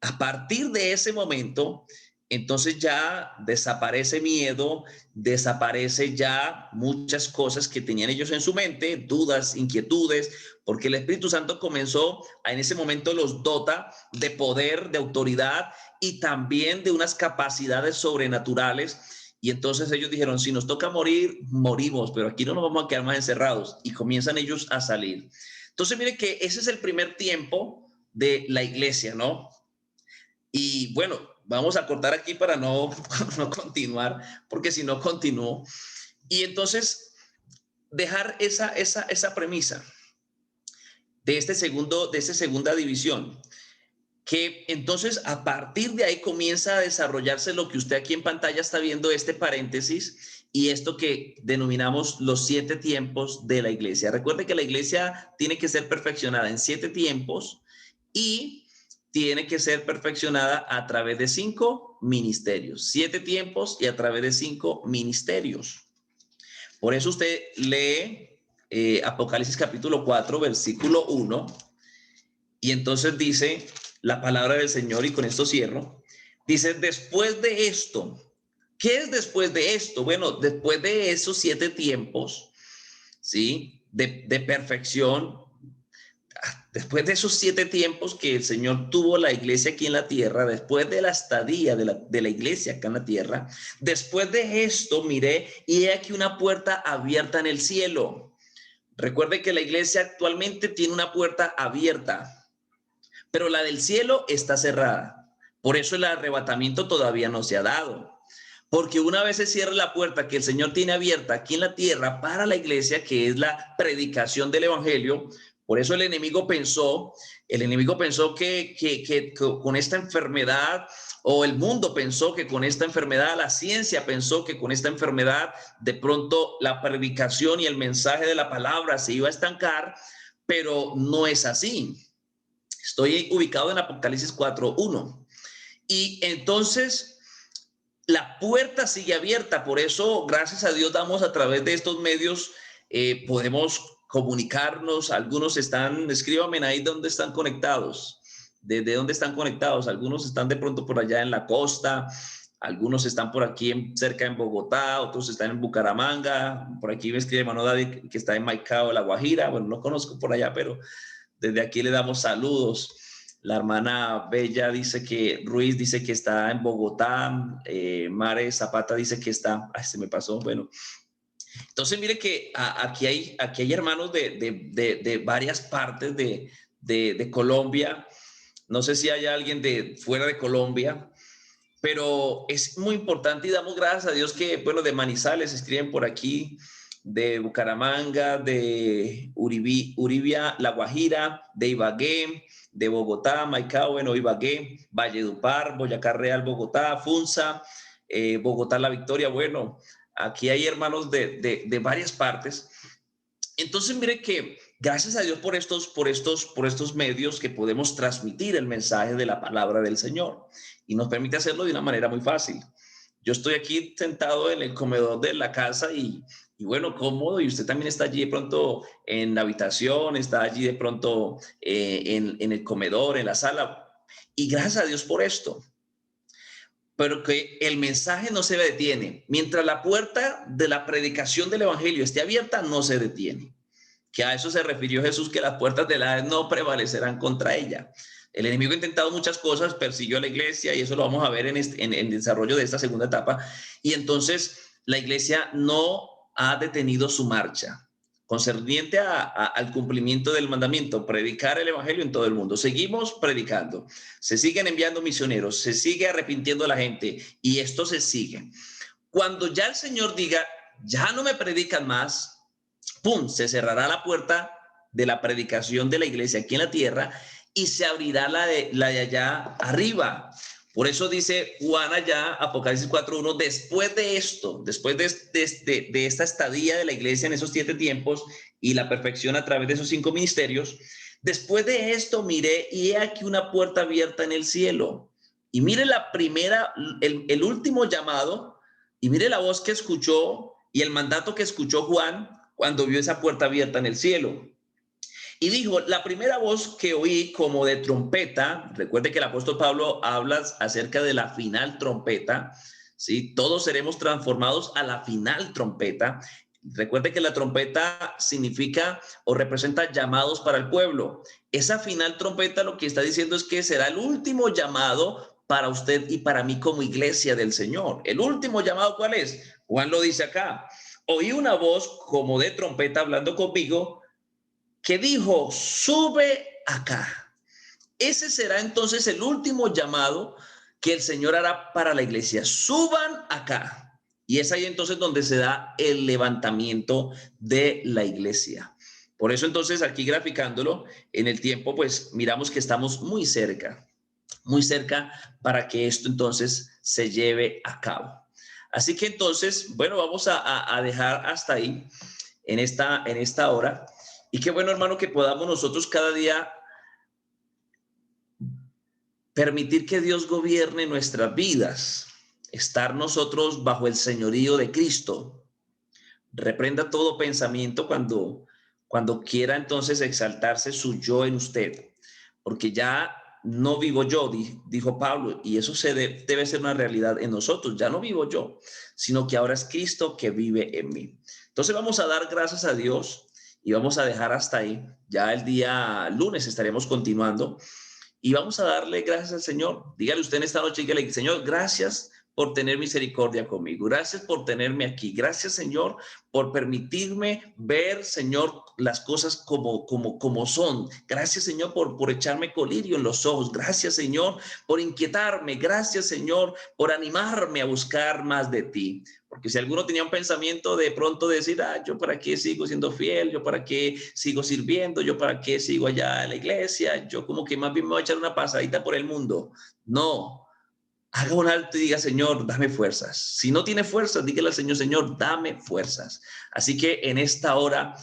A partir de ese momento, entonces ya desaparece miedo, desaparece ya muchas cosas que tenían ellos en su mente, dudas, inquietudes, porque el Espíritu Santo comenzó en ese momento los dota de poder, de autoridad y también de unas capacidades sobrenaturales. Y entonces ellos dijeron, si nos toca morir, morimos, pero aquí no nos vamos a quedar más encerrados. Y comienzan ellos a salir. Entonces, mire que ese es el primer tiempo de la iglesia, ¿no? Y bueno, vamos a cortar aquí para no continuar, porque si no continúo. Y entonces dejar esa premisa de esta segunda división, que entonces a partir de ahí comienza a desarrollarse lo que usted aquí en pantalla está viendo, este paréntesis y esto que denominamos los 7 tiempos de la iglesia. Recuerde que la iglesia tiene que ser perfeccionada en 7 tiempos y tiene que ser perfeccionada a través de 5 ministerios, 7 tiempos y a través de 5 ministerios. Por eso usted lee Apocalipsis capítulo 4, versículo 1, y entonces dice la palabra del Señor, y con esto cierro, dice, después de esto, ¿qué es después de esto? Bueno, después de esos 7 tiempos, ¿sí? De perfección, después de esos 7 tiempos que el Señor tuvo la iglesia aquí en la tierra, después de la estadía de la iglesia acá en la tierra, después de esto miré y he aquí una puerta abierta en el cielo. Recuerde que la iglesia actualmente tiene una puerta abierta, pero la del cielo está cerrada. Por eso el arrebatamiento todavía no se ha dado. Porque una vez se cierra la puerta que el Señor tiene abierta aquí en la tierra para la iglesia, que es la predicación del evangelio, por eso el enemigo pensó que con esta enfermedad, o el mundo pensó que con esta enfermedad, la ciencia pensó que con esta enfermedad, de pronto la predicación y el mensaje de la palabra se iba a estancar, pero no es así. Estoy ubicado en Apocalipsis 4:1. Y entonces la puerta sigue abierta. Por eso, gracias a Dios, damos a través de estos medios, podemos comunicarnos. Algunos están, escríbanme ahí dónde están conectados, desde dónde están conectados. Algunos están de pronto por allá en la costa, algunos están por aquí cerca en Bogotá, otros están en Bucaramanga. Por aquí me escribe hermano David que está en Maicao, La Guajira. Bueno, no conozco por allá, pero desde aquí le damos saludos. La hermana Bella dice que, Ruiz dice que está en Bogotá, Mare Zapata dice que está, ay, se me pasó, bueno. Entonces mire que aquí hay hermanos de varias partes de Colombia. No sé si hay alguien de fuera de Colombia, pero es muy importante y damos gracias a Dios que, bueno, de Manizales escriben por aquí, de Bucaramanga, de Uribia, La Guajira, de Ibagué, de Bogotá, Maicao, bueno, Ibagué, Valledupar, Boyacá Real, Bogotá, Funza, Bogotá, La Victoria. Bueno, aquí hay hermanos de varias partes. Entonces, mire que gracias a Dios por estos medios que podemos transmitir el mensaje de la palabra del Señor y nos permite hacerlo de una manera muy fácil. Yo estoy aquí sentado en el comedor de la casa y bueno, cómodo, y usted también está allí de pronto en la habitación, está allí de pronto en el comedor, en la sala. Y gracias a Dios por esto. Pero que el mensaje no se detiene. Mientras la puerta de la predicación del evangelio esté abierta, no se detiene. Que a eso se refirió Jesús, que las puertas del Hades no prevalecerán contra ella. El enemigo ha intentado muchas cosas, persiguió a la iglesia y eso lo vamos a ver en el desarrollo de esta segunda etapa. Y entonces la iglesia no ha detenido su marcha concerniente al cumplimiento del mandamiento, predicar el evangelio en todo el mundo. Seguimos predicando, se siguen enviando misioneros, se sigue arrepintiendo la gente y esto se sigue. Cuando ya el Señor diga, ya no me predican más, ¡pum!, se cerrará la puerta de la predicación de la iglesia aquí en la tierra y se abrirá la de allá arriba. Por eso dice Juan allá, Apocalipsis 4:1, después de esto, después de esta estadía de la iglesia en esos 7 tiempos y la perfección a través de esos 5 ministerios, después de esto miré y he aquí una puerta abierta en el cielo. Y mire la primera, el último llamado, y mire la voz que escuchó y el mandato que escuchó Juan cuando vio esa puerta abierta en el cielo. Y dijo, la primera voz que oí como de trompeta, recuerde que el apóstol Pablo habla acerca de la final trompeta, ¿sí? Todos seremos transformados a la final trompeta. Recuerde que la trompeta significa o representa llamados para el pueblo. Esa final trompeta lo que está diciendo es que será el último llamado para usted y para mí como iglesia del Señor. ¿El último llamado cuál es? Juan lo dice acá. Oí una voz como de trompeta hablando conmigo que dijo, sube acá. Ese será entonces el último llamado que el Señor hará para la iglesia. Suban acá. Y es ahí entonces donde se da el levantamiento de la iglesia. Por eso entonces aquí graficándolo en el tiempo, pues miramos que estamos muy cerca para que esto entonces se lleve a cabo. Así que entonces, bueno, vamos a dejar hasta ahí en esta hora. Y qué bueno, hermano, que podamos nosotros cada día permitir que Dios gobierne nuestras vidas, estar nosotros bajo el señorío de Cristo. Reprenda todo pensamiento cuando quiera entonces exaltarse su yo en usted, porque ya no vivo yo, dijo Pablo, y eso debe ser una realidad en nosotros. Ya no vivo yo, sino que ahora es Cristo que vive en mí. Entonces vamos a dar gracias a Dios y vamos a dejar hasta ahí. Ya el día lunes estaremos continuando y vamos a darle gracias al Señor. Dígale usted en esta noche, dígale, Señor, gracias por tener misericordia conmigo. Gracias por tenerme aquí. Gracias, Señor, por permitirme ver, Señor, las cosas como son. Gracias, Señor, por echarme colirio en los ojos. Gracias, Señor, por inquietarme. Gracias, Señor, por animarme a buscar más de ti. Porque si alguno tenía un pensamiento de pronto de decir, yo para qué sigo siendo fiel, yo para qué sigo sirviendo, yo para qué sigo allá en la iglesia, yo como que más bien me voy a echar una pasadita por el mundo. No. Haga un alto y diga, Señor, dame fuerzas. Si no tiene fuerzas, dígale al Señor, Señor, dame fuerzas. Así que en esta hora